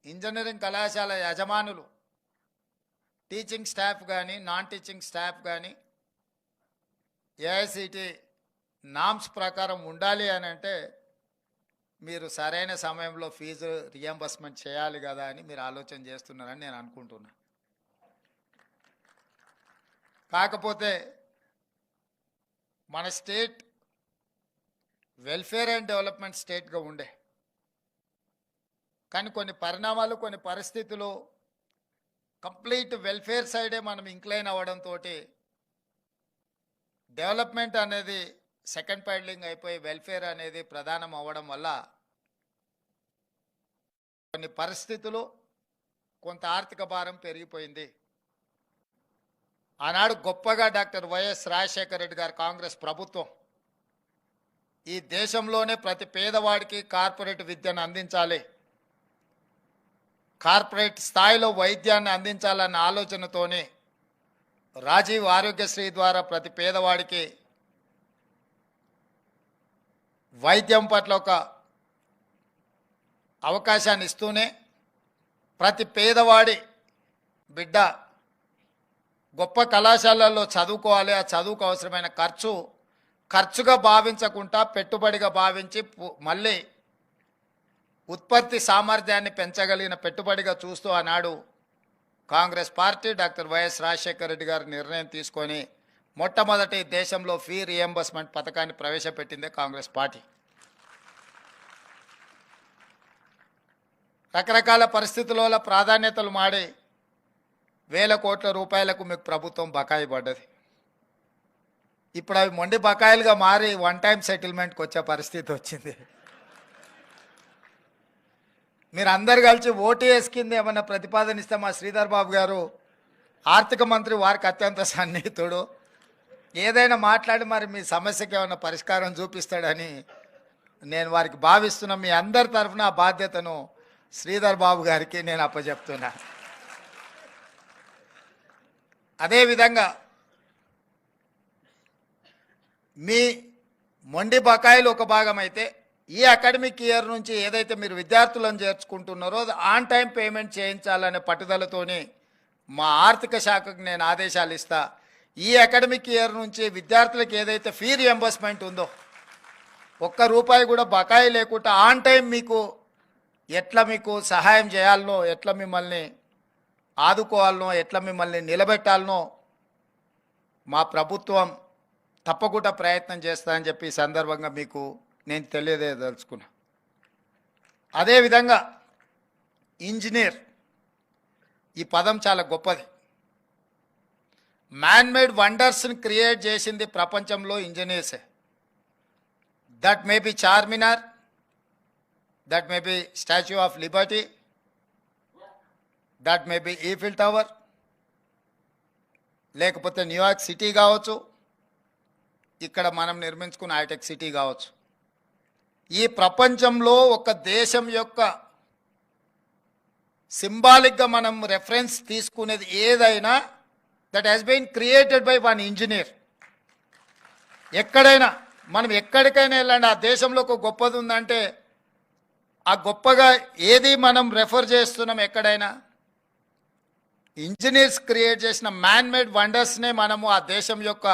ఇంజనీరింగ్ కళాశాల యజమానులు, టీచింగ్ స్టాఫ్ కానీ, నాన్ టీచింగ్ స్టాఫ్ కానీ ఏఐసిటి నామ్స్ ప్రకారం ఉండాలి అని అంటే మీరు సరైన సమయంలో ఫీజు రియంబర్స్మెంట్ చేయాలి కదా అని మీరు ఆలోచన చేస్తున్నారని నేను అనుకుంటున్నా. కాకపోతే మన స్టేట్ వెల్ఫేర్ అండ్ డెవలప్మెంట్ స్టేట్గా ఉండే, కానీ కొన్ని పరిణామాలు, కొన్ని పరిస్థితులు కంప్లీట్ వెల్ఫేర్ సైడే మనం ఇంక్లైన్ అవ్వడంతో డెవలప్మెంట్ అనేది సెకండ్ ప్యాడ్లింగ్ అయిపోయి వెల్ఫేర్ అనేది ప్రధానం అవ్వడం వల్ల కొన్ని పరిస్థితులు, కొంత ఆర్థిక భారం పెరిగిపోయింది. ఆనాడు గొప్పగా డాక్టర్ వైఎస్ రాజశేఖర రెడ్డి గారు కాంగ్రెస్ ప్రభుత్వం ఈ దేశంలోనే ప్రతి పేదవాడికి కార్పొరేట్ విద్యను అందించాలి, కార్పొరేట్ స్థాయిలో వైద్యాన్ని అందించాలన్న ఆలోచనతోనే రాజీవ్ ఆరోగ్యశ్రీ ద్వారా ప్రతి పేదవాడికి వైద్యం పట్ల ఒక అవకాశాన్ని ఇస్తూనే ప్రతి పేదవాడి బిడ్డ గొప్ప కళాశాలల్లో చదువుకోవాలి, ఆ చదువుకు అవసరమైన ఖర్చుగా భావించకుండా పెట్టుబడిగా భావించి మళ్ళీ ఉత్పత్తి సామర్థ్యాన్ని పెంచగలిగిన పెట్టుబడిగా చూస్తూ ఆనాడు Congress party doctor YS Rajasekhara Reddy గారు నిర్ణయం తీసుకొని మొట్టమొదటి దేశంలో ఫీ రియంబర్స్మెంట్ పథకాన్ని ప్రవేశపెట్టిందే కాంగ్రెస్ పార్టీ. రకరకాల పరిస్థితుల వల్ల ప్రాధాన్యతలు మాడి వేల కోట్ల రూపాయలకు మీకు ప్రభుత్వం బకాయి పడ్డది. ఇప్పుడు అవి మొండి బకాయిలుగా మారి వన్ టైం సెటిల్మెంట్కి వచ్చే పరిస్థితి వచ్చింది. మీరు అందరు కలిసి ఓటీఎస్ కింద ఏమన్నా ప్రతిపాదన ఇస్తే మా శ్రీధర్ బాబు గారు ఆర్థిక మంత్రి, వారికి అత్యంత సన్నిహితుడు, ఏదైనా మాట్లాడి మరి మీ సమస్యకి ఏమైనా పరిష్కారం చూపిస్తాడని నేను వారికి భావిస్తున్నా. మీ అందరి తరఫున ఆ బాధ్యతను శ్రీధర్ బాబు గారికి నేను అప్పచెప్తున్నా. అదేవిధంగా మీ మొండి బకాయిలు ఒక భాగం అయితే, ఈ అకాడమిక్ ఇయర్ నుంచి ఏదైతే మీరు విద్యార్థులను చేర్చుకుంటున్నారో ఆన్ టైం పేమెంట్ చేయించాలనే పట్టుదలతోనే మా ఆర్థిక శాఖకు నేను ఆదేశాలు ఇస్తా. ఈ అకాడమిక్ ఇయర్ నుంచి విద్యార్థులకు ఏదైతే ఫీ రియంబర్స్మెంట్ ఉందో ఒక్క రూపాయి కూడా బకాయి లేకుండా ఆన్ టైం ఎట్లా మీకు సహాయం చేయాలనో, ఎట్లా మిమ్మల్ని ఆదుకోవాలనో, ఎట్లా మిమ్మల్ని నిలబెట్టాలనో మా ప్రభుత్వం తప్పకుండా ప్రయత్నం చేస్తానని చెప్పి ఈ సందర్భంగా మీకు నేను తెలియజేయదలుచుకున్నా. అదేవిధంగా ఇంజనీర్ ఈ పదం చాలా గొప్పది. మ్యాన్ మేడ్ వండర్స్ని క్రియేట్ చేసింది ప్రపంచంలో ఇంజనీర్సే. That may be Charminar, that may be Statue of Liberty, that may be Eiffel Tower, లేకపోతే న్యూయార్క్ సిటీ కావచ్చు, ఇక్కడ మనం నిర్మించుకున్న హైటెక్ సిటీ కావచ్చు. ఈ ప్రపంచంలో ఒక దేశం యొక్క సింబాలిక్గా మనం రెఫరెన్స్ తీసుకునేది ఏదైనా that has been created by one engineer. ఎక్కడైనా మనం ఎక్కడికైనా వెళ్ళండి, ఆ దేశంలో ఒక గొప్పది ఉందంటే ఆ గొప్పగా ఏది మనం రెఫర్ చేస్తున్నాం, ఎక్కడైనా ఇంజనీర్స్ క్రియేట్ చేసిన మ్యాన్ మేడ్ వండర్స్నే మనము ఆ దేశం యొక్క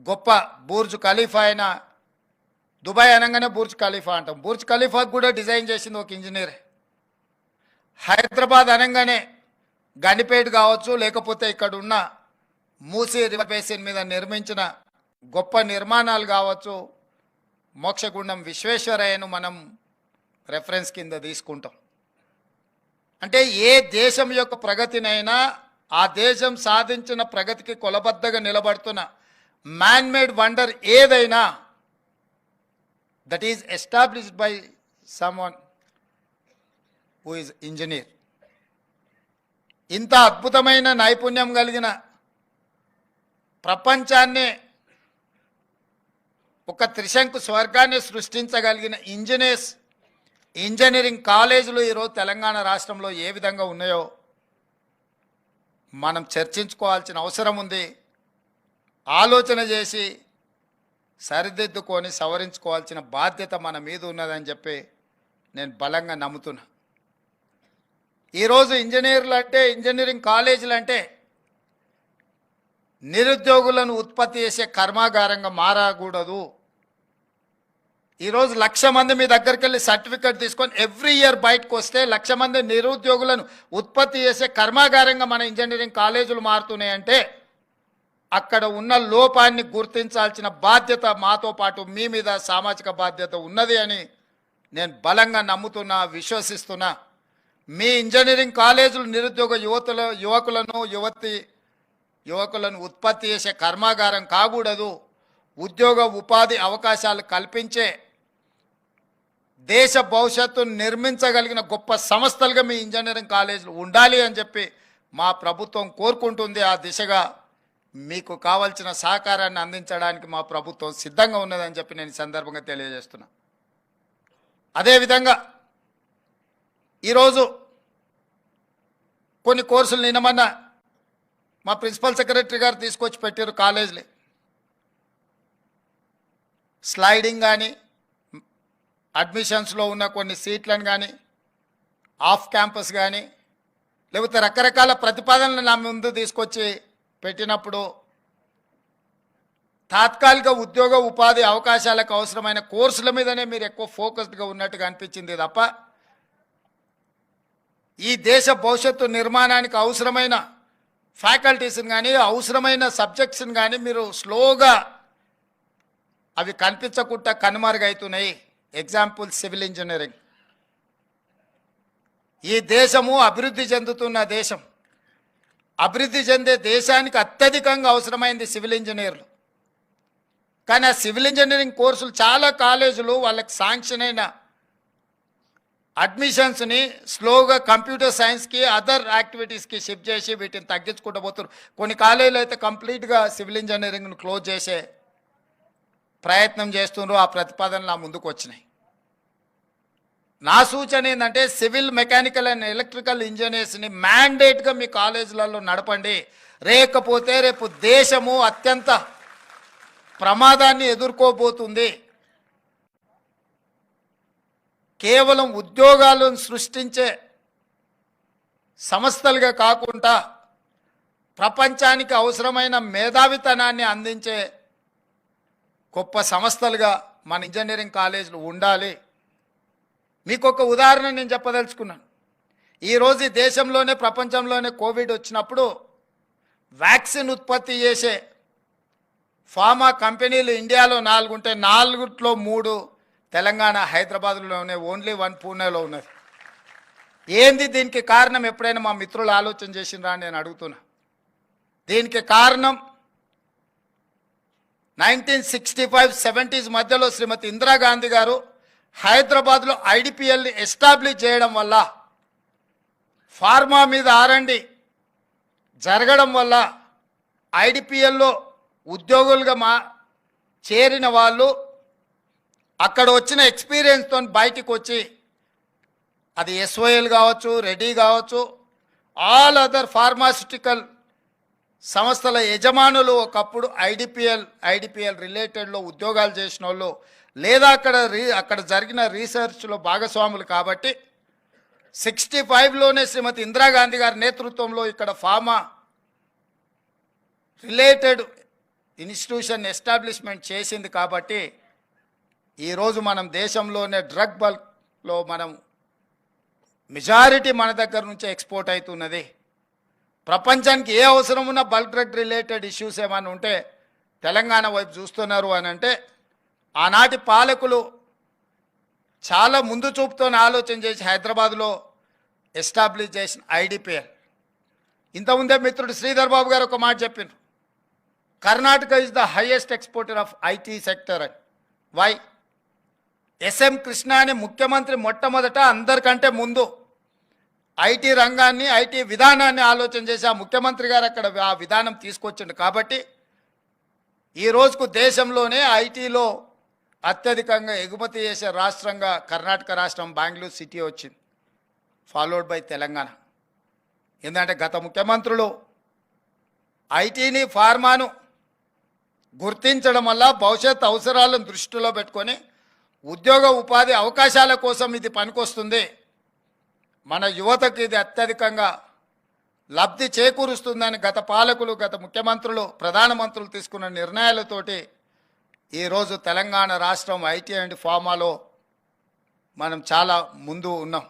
గొప్ప బుర్జ్ ఖలీఫా అయినా, దుబాయ్ అనగానే బుర్జ్ ఖలీఫా అంటాం, బుర్జ్ ఖలీఫాకు కూడా డిజైన్ చేసింది ఒక ఇంజనీరే. హైదరాబాద్ అనగానే గండిపేట కావచ్చు, లేకపోతే ఇక్కడ ఉన్న మూసీ రివర్ బేసిన్ మీద నిర్మించిన గొప్ప నిర్మాణాలు కావచ్చు, మోక్షగుండం విశ్వేశ్వరయ్యను మనం రెఫరెన్స్ కింద తీసుకుంటాం. అంటే ఏ దేశం యొక్క ప్రగతినైనా ఆ దేశం సాధించిన ప్రగతికి కొలబద్దగా నిలబడుతున్న మ్యాన్ మేడ్ వండర్ ఏదైనా that is established by someone who is engineer. ఇంత అద్భుతమైన నైపుణ్యం కలిగిన ప్రపంచాన్ని ఒక త్రిశంకు స్వర్గాన్ని సృష్టించగలిగిన ఇంజనీరింగ్ కాలేజీలు ఈరోజు తెలంగాణ రాష్ట్రంలో ఏ విధంగా ఉన్నాయో మనం చర్చించుకోవాల్సిన అవసరం ఉంది. ఆలోచన చేసి సరిదిద్దుకొని సవరించుకోవాల్సిన బాధ్యత మన మీద ఉన్నదని చెప్పి నేను బలంగా నమ్ముతున్నా. ఈరోజు ఇంజనీరింగ్ కాలేజీలు అంటే నిరుద్యోగులను ఉత్పత్తి చేసే కర్మాగారంగా మారకూడదు. ఈరోజు 1,00,000 మంది మీ దగ్గరికి వెళ్ళి సర్టిఫికెట్ తీసుకొని ఎవ్రీ ఇయర్ బయటకు వస్తే 1,00,000 మంది నిరుద్యోగులను ఉత్పత్తి చేసే కర్మాగారంగా మన ఇంజనీరింగ్ కాలేజీలు మారుతున్నాయంటే అక్కడ ఉన్న లోపాన్ని గుర్తించాల్సిన బాధ్యత మాతో పాటు మీ మీద సామాజిక బాధ్యత ఉన్నది అని నేను బలంగా నమ్ముతున్నా, విశ్వసిస్తున్నా. మీ ఇంజనీరింగ్ కాలేజీలు నిరుద్యోగ యువకులను ఉత్పత్తి చేసే కర్మాగారం కాకూడదు. ఉద్యోగ ఉపాధి అవకాశాలు కల్పించే దేశ భవిష్యత్తును నిర్మించగలిగిన గొప్ప సంస్థలుగా మీ ఇంజనీరింగ్ కాలేజీలు ఉండాలి అని చెప్పి మా ప్రభుత్వం కోరుకుంటుంది. ఆ దిశగా మీకు కావాల్సిన సహకారాన్ని అందించడానికి మా ప్రభుత్వం సిద్ధంగా ఉన్నదని చెప్పి నేను ఈ సందర్భంగా తెలియజేస్తున్నా. అదేవిధంగా ఈరోజు కొన్ని కోర్సులు నిన్నమన్నా మా ప్రిన్సిపల్ సెక్రటరీ గారు తీసుకొచ్చి పెట్టారు కాలేజీలు. స్లైడింగ్ కానీ అడ్మిషన్స్లో ఉన్న కొన్ని సీట్లను కానీ ఆఫ్ క్యాంపస్ కానీ లేకపోతే రకరకాల ప్రతిపాదనలు నా ముందు తీసుకొచ్చి పెట్టినప్పుడు తాత్కాలిక ఉద్యోగ ఉపాధి అవకాశాలకు అవసరమైన కోర్సుల మీదనే మీరు ఎక్కువ ఫోకస్డ్గా ఉన్నట్టుగా అనిపించింది తప్ప ఈ దేశ భవిష్యత్తు నిర్మాణానికి అవసరమైన ఫ్యాకల్టీస్ని కానీ అవసరమైన సబ్జెక్ట్స్ని కానీ మీరు స్లోగా అవి కనిపించకుండా కనుమరుగవుతున్నాయి. Example civil engineering. ఈ దేశము అభివృద్ధి చెందుతున్న దేశం. అభివృద్ధి చెందే దేశానికి అత్యధికంగా అవసరమైంది సివిల్ ఇంజనీర్లు. కానీ ఆ సివిల్ ఇంజనీరింగ్ కోర్సులు చాలా కాలేజీలు వాళ్ళకి శాంక్షన్ అయిన అడ్మిషన్స్ని స్లోగా కంప్యూటర్ సైన్స్కి అదర్ యాక్టివిటీస్కి షిఫ్ట్ చేసి వీటిని తగ్గించుకుంటూ పోతున్నారు. కొన్ని కాలేజీలు అయితే కంప్లీట్గా సివిల్ ఇంజనీరింగ్ను క్లోజ్ చేసే ప్రయత్నం చేస్తున్నారు. ఆ ప్రతిపాదనలు నా ముందుకు వచ్చినాయి. నా సూచన ఏంటంటే సివిల్ మెకానికల్ అండ్ ఎలక్ట్రికల్ ఇంజనీర్స్ని మ్యాండేట్గా మీ కాలేజీలలో నడపండి. లేకపోతే రేపు దేశము అత్యంత ప్రమాదాన్ని ఎదుర్కోబోతుంది. కేవలం ఉద్యోగాలను సృష్టించే సంస్థలుగా కాకుండా ప్రపంచానికి అవసరమైన మేధావితనాన్ని అందించే గొప్ప సంస్థలుగా మన ఇంజనీరింగ్ కాలేజీలు ఉండాలి. మీకు ఒక ఉదాహరణ నేను చెప్పదలుచుకున్నాను. ఈరోజు ఈ దేశంలోనే ప్రపంచంలోనే కోవిడ్ వచ్చినప్పుడు వ్యాక్సిన్ ఉత్పత్తి చేసే ఫార్మా కంపెనీలు ఇండియాలో 4 ఉంటే 4లో 3 తెలంగాణ హైదరాబాద్లో ఉన్నాయి. ఓన్లీ 1 పూణేలో ఉన్నది. ఏంది దీనికి కారణం? ఎప్పుడైనా మా మిత్రులు ఆలోచన చేసిండ్రా అని నేను అడుగుతున్నా. దీనికి కారణం 1965-70s మధ్యలో శ్రీమతి ఇందిరాగాంధీ గారు హైదరాబాద్లో ఐడిపిఎల్ని ఎస్టాబ్లిష్ చేయడం వల్ల, ఫార్మా మీద ఆరండి జరగడం వల్ల ఐడిపిఎల్లో ఉద్యోగులుగా చేరిన వాళ్ళు అక్కడ వచ్చిన ఎక్స్పీరియన్స్తో బయటికి వచ్చి, అది ఎస్ఓఎల్ కావచ్చు, రెడీ కావచ్చు, ఆల్ అదర్ ఫార్మాస్యూటికల్ సంస్థల యజమానులు ఒకప్పుడు ఐడిపిఎల్ రిలేటెడ్లో ఉద్యోగాలు చేసిన వాళ్ళు లేదా అక్కడ జరిగిన రీసెర్చ్లో భాగస్వాములు. కాబట్టి 65లోనే శ్రీమతి ఇందిరాగాంధీ గారి నేతృత్వంలో ఇక్కడ ఫార్మా రిలేటెడ్ ఇన్స్టిట్యూషన్ ఎస్టాబ్లిష్మెంట్ చేసింది. కాబట్టి ఈరోజు మనం దేశంలోనే డ్రగ్ బల్క్లో మనం మెజారిటీ మన దగ్గర నుంచి ఎక్స్పోర్ట్ అవుతున్నది. ప్రపంచానికి ఏ అవసరం ఉన్న బల్క్ డ్రగ్ రిలేటెడ్ ఇష్యూస్ ఏమైనా ఉంటే తెలంగాణ వైపు చూస్తున్నారు అని అంటే, ఆనాటి పాలకులు చాలా ముందు చూపుతో ఆలోచన చేసి హైదరాబాద్లో ఎస్టాబ్లిష్ చేసిన ఐడిపిఎల్. ఇంతకుముందే మిత్రుడు శ్రీధర్ బాబు గారు ఒక మాట చెప్పిండ్రు, Karnataka is the highest exporter of IT sector అని. వై? ఎస్ఎం కృష్ణ అనే ముఖ్యమంత్రి మొట్టమొదట అందరికంటే ముందు ఐటీ రంగాన్ని, ఐటీ విధానాన్ని ఆలోచన చేసి ఆ ముఖ్యమంత్రి గారు అక్కడ ఆ విధానం తీసుకొచ్చిండు. కాబట్టి ఈ రోజుకు దేశంలోనే ఐటీలో అత్యధికంగా ఎగుమతి చేసే రాష్ట్రంగా కర్ణాటక రాష్ట్రం బెంగళూరు సిటీ వచ్చింది, ఫాలోడ్ బై తెలంగాణ. ఎందుకంటే గత ముఖ్యమంత్రులు ఐటీని, ఫార్మాను గుర్తించడం వల్ల భవిష్యత్ అవసరాలను దృష్టిలో పెట్టుకొని ఉద్యోగ ఉపాధి అవకాశాల కోసం ఇది పనికొస్తుంది, మన యువతకు ఇది అత్యధికంగా లబ్ధి చేకూరుస్తుందని గత పాలకులు, గత ముఖ్యమంత్రులు, ప్రధానమంత్రులు తీసుకున్న నిర్ణయాలతోటి ఈరోజు తెలంగాణ రాష్ట్రం ఐటీ అండ్ ఫార్మాలో మనం చాలా ముందు ఉన్నాం.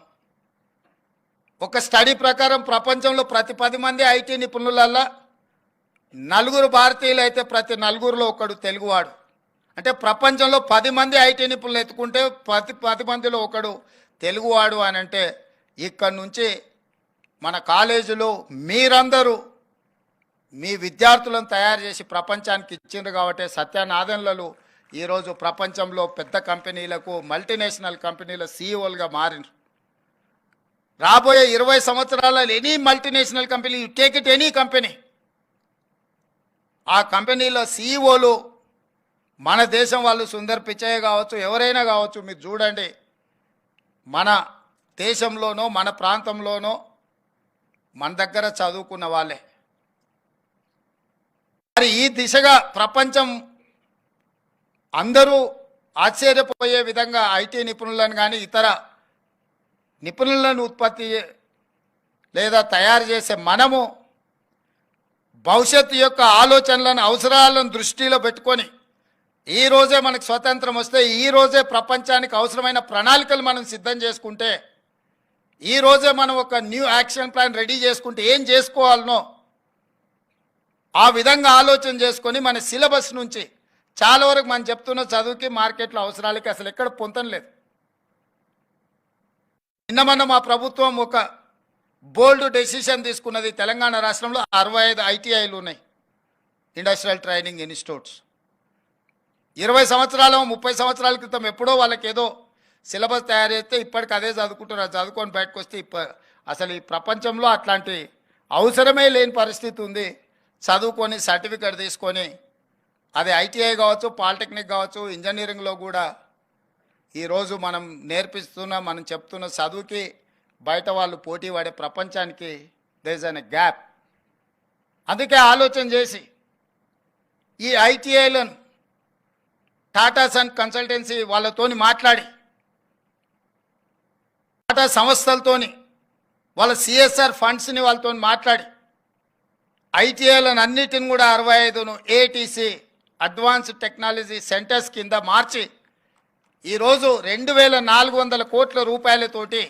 ఒక స్టడీ ప్రకారం ప్రపంచంలో ప్రతి 10 మంది ఐటీ నిపుణులల్లా 4 భారతీయులు అయితే ప్రతి 4లో ఒకడు తెలుగువాడు. అంటే ప్రపంచంలో 10 మంది ఐటీ నిపుణులు ఎత్తుకుంటే ప్రతి 10 మందిలో ఒకడు తెలుగువాడు అని అంటే, ఇక్కడి నుంచి మన కాలేజీలో మీరందరూ మీ విద్యార్థులను తయారు చేసి ప్రపంచానికి ఇచ్చిండ్రు. కాబట్టి సత్యనాదన్లలో ఈరోజు ప్రపంచంలో పెద్ద కంపెనీలకు, మల్టీనేషనల్ కంపెనీల సీఈఓలుగా మారినారు. రాబోయే 20 సంవత్సరాలలో any multinational company, you take it any company, ఆ కంపెనీలో సీఈఓలు మన దేశం వాళ్ళు సుందర్ పిచ్చయ్య కావచ్చు, ఎవరైనా కావచ్చు, మీరు చూడండి మన దేశంలోనో మన ప్రాంతంలోనో మన దగ్గర చదువుకున్న వాళ్ళే. మరి ఈ దిశగా ప్రపంచం అందరూ ఆశ్చర్యపోయే విధంగా ఐటీ నిపుణులను కానీ ఇతర నిపుణులను ఉత్పత్తి లేదా తయారు చేసే మనము భవిష్యత్తు యొక్క ఆలోచనలను అవసరాలను దృష్టిలో పెట్టుకొని ఈ రోజే మనకు స్వతంత్రం వస్తే ఈ రోజే ప్రపంచానికి అవసరమైన ప్రణాళికలు మనం సిద్ధం చేసుకుంటే, ఈ రోజే మనం ఒక న్యూ యాక్షన్ ప్లాన్ రెడీ చేసుకుంటే ఏం చేసుకోవాలనో ఆ విధంగా ఆలోచన చేసుకొని మన సిలబస్ నుంచి చాలా వరకు మనం చెప్తున్న చదువుకి మార్కెట్లో అవసరాలకి అసలు ఎక్కడ పొంతం లేదు. నిన్న మా ప్రభుత్వం ఒక బోల్డ్ డెసిషన్ తీసుకున్నది. తెలంగాణ రాష్ట్రంలో 65 ఐటీఐలు ఉన్నాయి, ఇండస్ట్రియల్ ట్రైనింగ్ ఇన్స్టిట్యూట్స్. 20 సంవత్సరాలు 30 సంవత్సరాల క్రితం ఎప్పుడో వాళ్ళకి ఏదో సిలబస్ తయారు చేస్తే ఇప్పటికి అదే చదువుకుంటున్నారు. చదువుకొని బయటకు వస్తే అసలు ఈ ప్రపంచంలో అట్లాంటి అవసరమే లేని పరిస్థితి ఉంది. చదువుకొని సర్టిఫికేట్ తీసుకొని అది ఐటీఐ కావచ్చు, పాలిటెక్నిక్ కావచ్చు, ఇంజనీరింగ్లో కూడా ఈరోజు మనం నేర్పిస్తున్న మనం చెప్తున్న చదువుకి బయట వాళ్ళు పోటీ పడే ప్రపంచానికి దేర్ ఇస్ అన్ గ్యాప్. అందుకే ఆలోచన చేసి ఈ ఐటీఐలను టాటా సన్ కన్సల్టెన్సీ వాళ్ళతోని మాట్లాడి, టాటా సంస్థలతోని వాళ్ళ సిఎస్ఆర్ ఫండ్స్ని వాళ్ళతో మాట్లాడి ఐటీఐలను అన్నిటిని కూడా 65ను ఏటీసీ అడ్వాన్స్డ్ టెక్నాలజీ సెంటర్స్ కింద మార్చి ఈరోజు 2400 కోట్ల రూపాయలతోటి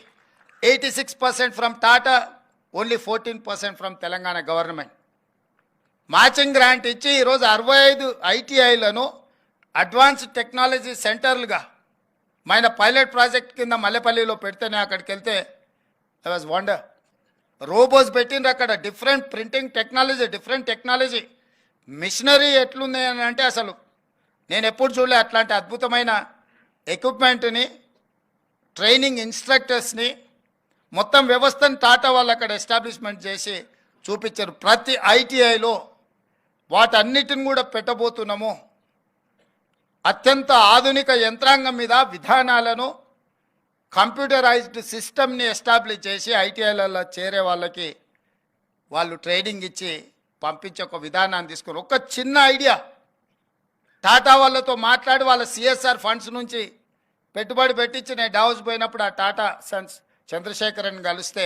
86% from Tata, only 14% from Telangana government matching grant ఇచ్చి ఈరోజు 65 ఐటీఐలను అడ్వాన్స్డ్ టెక్నాలజీ సెంటర్లుగా మన పైలట్ ప్రాజెక్ట్ కింద మల్లెపల్లిలో పెడితేనే అక్కడికి వెళ్తే ఐ వాజ్ వండర్. రోబోస్ పెట్టిండ్రు అక్కడ, different printing technology, different technology, machinery ఎట్లుంది అని అంటే అసలు నేను ఎప్పుడు చూడలే అట్లాంటి అద్భుతమైన ఎక్విప్మెంట్ని, ట్రైనింగ్ ఇన్స్ట్రక్టర్స్ని, మొత్తం వ్యవస్థను టాటా వాళ్ళు అక్కడ ఎస్టాబ్లిష్మెంట్ చేసి చూపించారు. ప్రతి ఐటీఐలో వాటన్నిటిని కూడా పెట్టబోతున్నాము. అత్యంత ఆధునిక యంత్రాంగం మీద విధానాలను, కంప్యూటరైజ్డ్ సిస్టమ్ని ఎస్టాబ్లిష్ చేసి ఐటీఐలలో చేరే వాళ్ళకి వాళ్ళు ట్రైనింగ్ ఇచ్చి పంపించే ఒక విధానాన్ని తీసుకుని ఒక చిన్న ఐడియా టాటా వాళ్ళతో మాట్లాడి వాళ్ళ సిఎస్ఆర్ ఫండ్స్ నుంచి పెట్టుబడి పెట్టించి నేను డావోస్ పోయినప్పుడు ఆ టాటా సన్స్ చంద్రశేఖరన్ కలిస్తే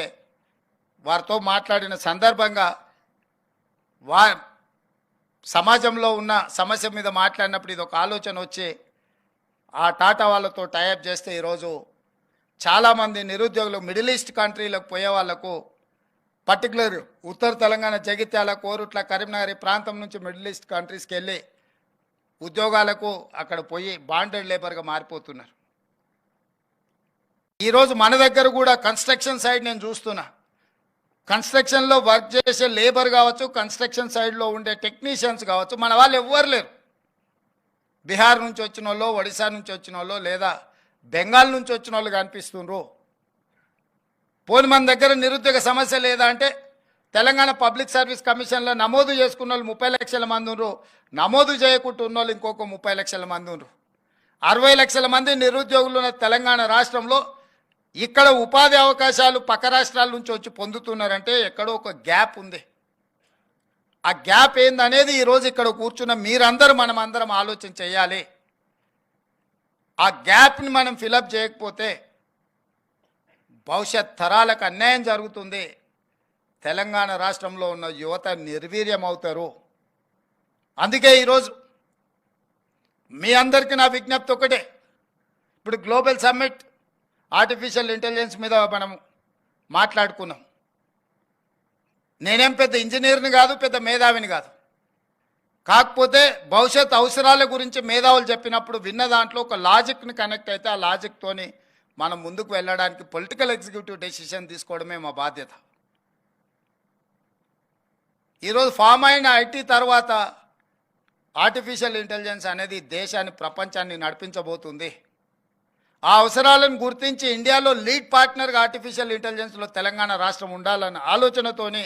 వారితో మాట్లాడిన సందర్భంగా సమాజంలో ఉన్న సమస్య మీద మాట్లాడినప్పుడు ఇది ఒక ఆలోచన వచ్చి ఆ టాటా వాళ్ళతో టైఅప్ చేస్తే ఈరోజు చాలామంది నిరుద్యోగులు మిడిల్ ఈస్ట్ కంట్రీలకు పోయే వాళ్లకు, పర్టికులర్ ఉత్తర తెలంగాణ జగిత్యాల, కోరుట్ల, కరీంనగర్ ప్రాంతం నుంచి మిడిల్ ఈస్ట్ కంట్రీస్కి వెళ్ళి ఉద్యోగాలకు అక్కడ పోయి బాండెడ్ లేబర్గా మారిపోతున్నారు. ఈరోజు మన దగ్గర కూడా కన్స్ట్రక్షన్ సైడ్ నేను చూస్తున్నా, కన్స్ట్రక్షన్లో వర్క్ చేసే లేబర్ కావచ్చు, కన్స్ట్రక్షన్ సైడ్లో ఉండే టెక్నీషియన్స్ కావచ్చు, మన వాళ్ళు ఎవ్వరు లేరు. బీహార్ నుంచి వచ్చిన వాళ్ళు, ఒడిశా నుంచి వచ్చిన వాళ్ళు, లేదా బెంగాల్ నుంచి వచ్చిన వాళ్ళు కనిపిస్తుండ్రు. పోని మన దగ్గర నిరుద్యోగ సమస్య లేదా అంటే తెలంగాణ పబ్లిక్ సర్వీస్ కమిషన్లో నమోదు చేసుకున్న వాళ్ళు 30 లక్షల మంది ఉన్నారు, నమోదు చేయకుండా ఉన్న వాళ్ళు ఇంకొక 30 లక్షల మంది ఉన్నారు. 60 లక్షల మంది నిరుద్యోగులు ఉన్న తెలంగాణ రాష్ట్రంలో ఇక్కడ ఉపాధి అవకాశాలు పక్క రాష్ట్రాల నుంచి వచ్చి పొందుతున్నారంటే ఎక్కడో ఒక గ్యాప్ ఉంది. ఆ గ్యాప్ ఏందనేది ఈరోజు ఇక్కడ కూర్చున్న మీరందరూ మనమందరం ఆలోచన చేయాలి. ఆ గ్యాప్ని మనం ఫిలప్ చేయకపోతే భవిష్యత్ తరాలకు అన్యాయం జరుగుతుంది. తెలంగాణ రాష్ట్రంలో ఉన్న యువత నిర్వీర్యం అవుతారు. అందుకే ఈరోజు మీ అందరికీ నా విజ్ఞప్తి ఒకటే, ఇప్పుడు గ్లోబల్ సమ్మిట్ ఆర్టిఫిషియల్ ఇంటెలిజెన్స్ మీద మనం మాట్లాడుకున్నాం. నేనేం పెద్ద ఇంజనీర్ని కాదు, పెద్ద మేధావిని కాదు. కాకపోతే భవిష్యత్ అవసరాల గురించి మేధావులు చెప్పినప్పుడు విన్న దాంట్లో ఒక లాజిక్ని కనెక్ట్ అయితే ఆ లాజిక్తోని మనం ముందుకు వెళ్ళడానికి పొలిటికల్ ఎగ్జిక్యూటివ్ డెసిషన్ తీసుకోవడమే మా బాధ్యత. ఈరోజు ఫామ్ అయిన ఐటీ తర్వాత ఆర్టిఫిషియల్ ఇంటెలిజెన్స్ అనేది దేశాన్ని, ప్రపంచాన్ని నడిపించబోతుంది. ఆ అవసరాలను గుర్తించి ఇండియాలో లీడ్ పార్ట్నర్గా ఆర్టిఫిషియల్ ఇంటెలిజెన్స్లో తెలంగాణ రాష్ట్రం ఉండాలన్న ఆలోచనతోని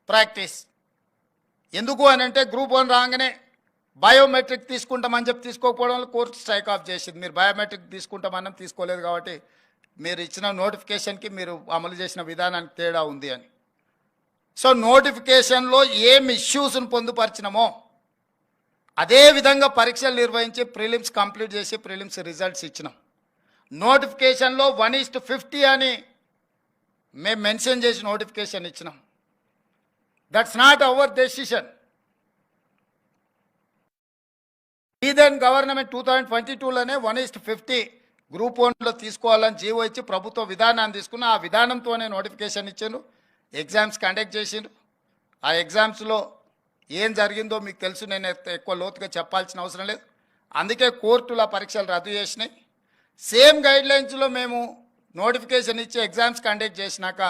ప్రాక్టీస్. ఎందుకు అని అంటే గ్రూప్ 1 రాగానే బయోమెట్రిక్ తీసుకుంటామని చెప్పి తీసుకోకపోవడం వల్ల కోర్టు స్ట్రైక్ ఆఫ్ చేసింది. మీరు బయోమెట్రిక్ తీసుకుంటామని తీసుకోలేదు కాబట్టి మీరు ఇచ్చిన నోటిఫికేషన్కి మీరు అమలు చేసిన విధానానికి తేడా ఉంది అని. సో నోటిఫికేషన్లో ఏం ఇష్యూస్ను పొందుపరిచినామో అదే విధంగా పరీక్షలు నిర్వహించి ప్రిలిమ్స్ కంప్లీట్ చేసి ప్రిలిమ్స్ రిజల్ట్స్ ఇచ్చినాం. నోటిఫికేషన్లో 1:50 అని మేము మెన్షన్ చేసి నోటిఫికేషన్ ఇచ్చినాం. That's not our decision. The then government 2022లోనే 1:50 గ్రూప్ 1లో తీసుకోవాలని జీవో ఇచ్చి ప్రభుత్వ విధానాన్ని తీసుకున్న ఆ విధానంతోనే నోటిఫికేషన్ ఇచ్చారు. ఎగ్జామ్స్ కండక్ట్ చేసిండ్రు. ఆ ఎగ్జామ్స్లో ఏం జరిగిందో మీకు తెలుసు, నేను ఎక్కువ లోతుగా చెప్పాల్సిన అవసరం లేదు. అందుకే కోర్టుల పరీక్షలు రద్దు చేసినాయి. సేమ్ గైడ్లైన్స్లో మేము నోటిఫికేషన్ ఇచ్చి ఎగ్జామ్స్ కండక్ట్ చేసినాక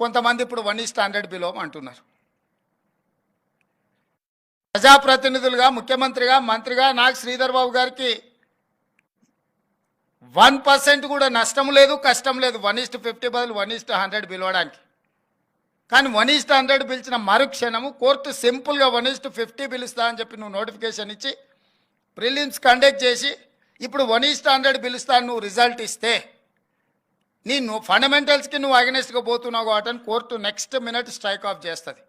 కొంతమంది ఇప్పుడు 1:100 బిలో అంటున్నారు. ప్రజాప్రతినిధులుగా, ముఖ్యమంత్రిగా, మంత్రిగా నాకు శ్రీధర్ బాబు గారికి 1% కూడా నష్టం లేదు, కష్టం లేదు 1:50 బదులు 1:100 పిలవడానికి. కానీ 1:100 పిలిచిన మరుక్షణము కోర్టు సింపుల్గా 1:50 పిలుస్తా అని చెప్పి నువ్వు నోటిఫికేషన్ ఇచ్చి ప్రిలిమ్స్ కండక్ట్ చేసి ఇప్పుడు 1:100 పిలుస్తాను నువ్వు రిజల్ట్ ఇస్తే నీ ఫండమెంటల్స్కి నువ్వు అగెనెస్ట్గా పోతున్నావు కాబట్టి court next minute strike off చేస్తుంది.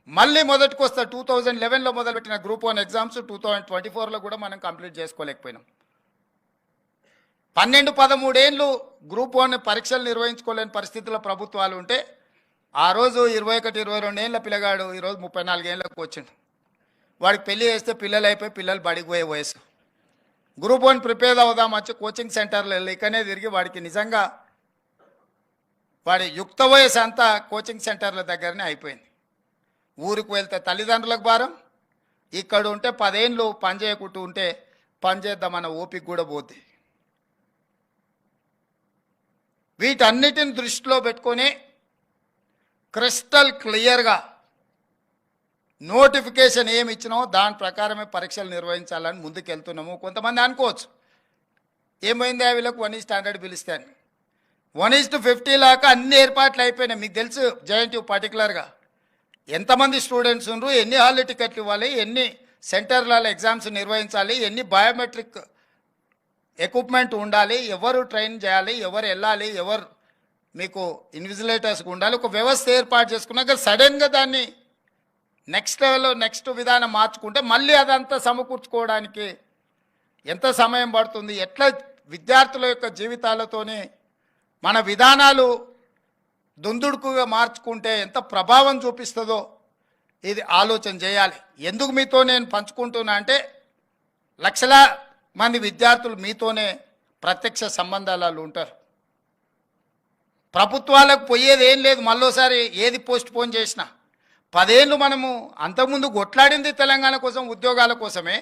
మళ్ళీ మొదటికి వస్తా. 2011లో మొదలుపెట్టిన గ్రూప్ 1 ఎగ్జామ్స్ 2024లో కూడా మనం కంప్లీట్ చేసుకోలేకపోయినాం. 12-13 ఏళ్ళు గ్రూప్ 1 పరీక్షలు నిర్వహించుకోలేని పరిస్థితుల్లో ప్రభుత్వాలు ఉంటే ఆ రోజు 21-22 ఏళ్ళ పిల్లగాడు ఈరోజు 34 ఏళ్ళకు వచ్చిండు. వాడికి పెళ్లి చేస్తే పిల్లలు అయిపోయి పిల్లలు బడికి పోయే వయసు. గ్రూప్ 1 ప్రిపేర్ అవుదాం వచ్చి కోచింగ్ సెంటర్లో ఇక్కడనే తిరిగి వాడికి నిజంగా వాడి యుక్త వయసు అంతా కోచింగ్ సెంటర్ల దగ్గరనే అయిపోయింది. ఊరికి వెళ్తే తల్లిదండ్రులకు భారం, ఇక్కడ ఉంటే 10 ఏళ్ళు పని చేయకుంటూ ఉంటే పని చేద్దామన్న ఓపిక కూడా పోద్ది. వీటన్నిటిని దృష్టిలో పెట్టుకొని క్రిస్టల్ క్లియర్గా నోటిఫికేషన్ ఏమి ఇచ్చినామో దాని ప్రకారమే పరీక్షలు నిర్వహించాలని ముందుకెళ్తున్నాము. కొంతమంది అనుకోవచ్చు ఏమైంది వీళ్ళకు 1:100 పిలిస్తే అని. 1:50 లాగా అన్ని ఏర్పాట్లు అయిపోయినాయి. మీకు తెలుసు జేఎన్టీయూ పర్టికులర్గా ఎంతమంది స్టూడెంట్స్ ఉన్నారు, ఎన్ని హాల్ టికెట్లు ఇవ్వాలి, ఎన్ని సెంటర్లలో ఎగ్జామ్స్ నిర్వహించాలి, ఎన్ని బయోమెట్రిక్ ఎక్విప్మెంట్ ఉండాలి, ఎవరు ట్రైన్ చేయాలి, ఎవరు వెళ్ళాలి, ఎవరు మీకు ఇన్విజిలేటర్స్కి ఉండాలి, ఒక వ్యవస్థ ఏర్పాటు చేసుకున్నాక సడన్గా దాన్ని నెక్స్ట్ లెవెల్లో నెక్స్ట్ విధానం మార్చుకుంటే మళ్ళీ అదంతా సమకూర్చుకోవడానికి ఎంత సమయం పడుతుంది, ఎట్లా విద్యార్థుల యొక్క జీవితాలతోని మన విధానాలు దుందుడుకుగా మార్చుకుంటే ఎంత ప్రభావం చూపిస్తుందో ఇది ఆలోచన చేయాలి. ఎందుకు మీతో నేను పంచుకుంటున్నా అంటే లక్షల మంది విద్యార్థులు మీతోనే ప్రత్యక్ష సంబంధాలు ఉంటారు. ప్రభుత్వాలకు పోయేది ఏం లేదు. మళ్ళోసారి ఏది పోస్ట్ పోన్ చేసినా 10 ఏళ్ళు మనము అంతకుముందు కొట్లాడింది తెలంగాణ కోసం, ఉద్యోగాల కోసమే.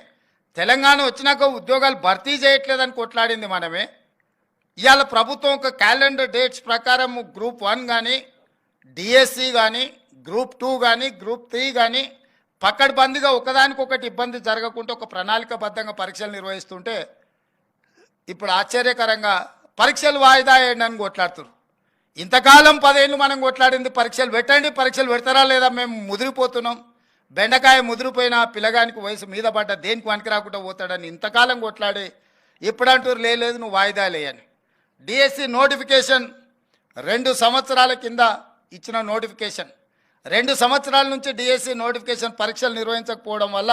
తెలంగాణ వచ్చినాక ఉద్యోగాలు భర్తీ చేయట్లేదని కొట్లాడింది మనమే. ఇవాళ ప్రభుత్వం ఒక క్యాలెండర్ డేట్స్ ప్రకారం గ్రూప్ 1 కానీ, డిఎస్సి కానీ, గ్రూప్ 2 కానీ, గ్రూప్ 3 కానీ పక్కడబందిగా ఒకదానికొకటి ఇబ్బంది జరగకుండా ఒక ప్రణాళికబద్ధంగా పరీక్షలు నిర్వహిస్తుంటే ఇప్పుడు ఆశ్చర్యకరంగా పరీక్షలు వాయిదా వేయండి అని కొట్లాడుతున్నారు. ఇంతకాలం 10 ఏళ్ళు మనం కొట్లాడింది పరీక్షలు పెట్టండి, పరీక్షలు పెడతారా లేదా, మేము ముదిరిపోతున్నాం, బెండకాయ ముదిరిపోయిన పిల్లగానికి వయసు మీద పడ్డ దేనికి వనికి రాకుండా పోతాడని ఇంతకాలం కొట్లాడి ఇప్పుడు అంటారు లేదు నువ్వు వాయిదా లేయని. డిఎస్సి నోటిఫికేషన్ 2 సంవత్సరాల కింద ఇచ్చిన నోటిఫికేషన్, 2 సంవత్సరాల నుంచి డిఎస్సి నోటిఫికేషన్ పరీక్షలు నిర్వహించకపోవడం వల్ల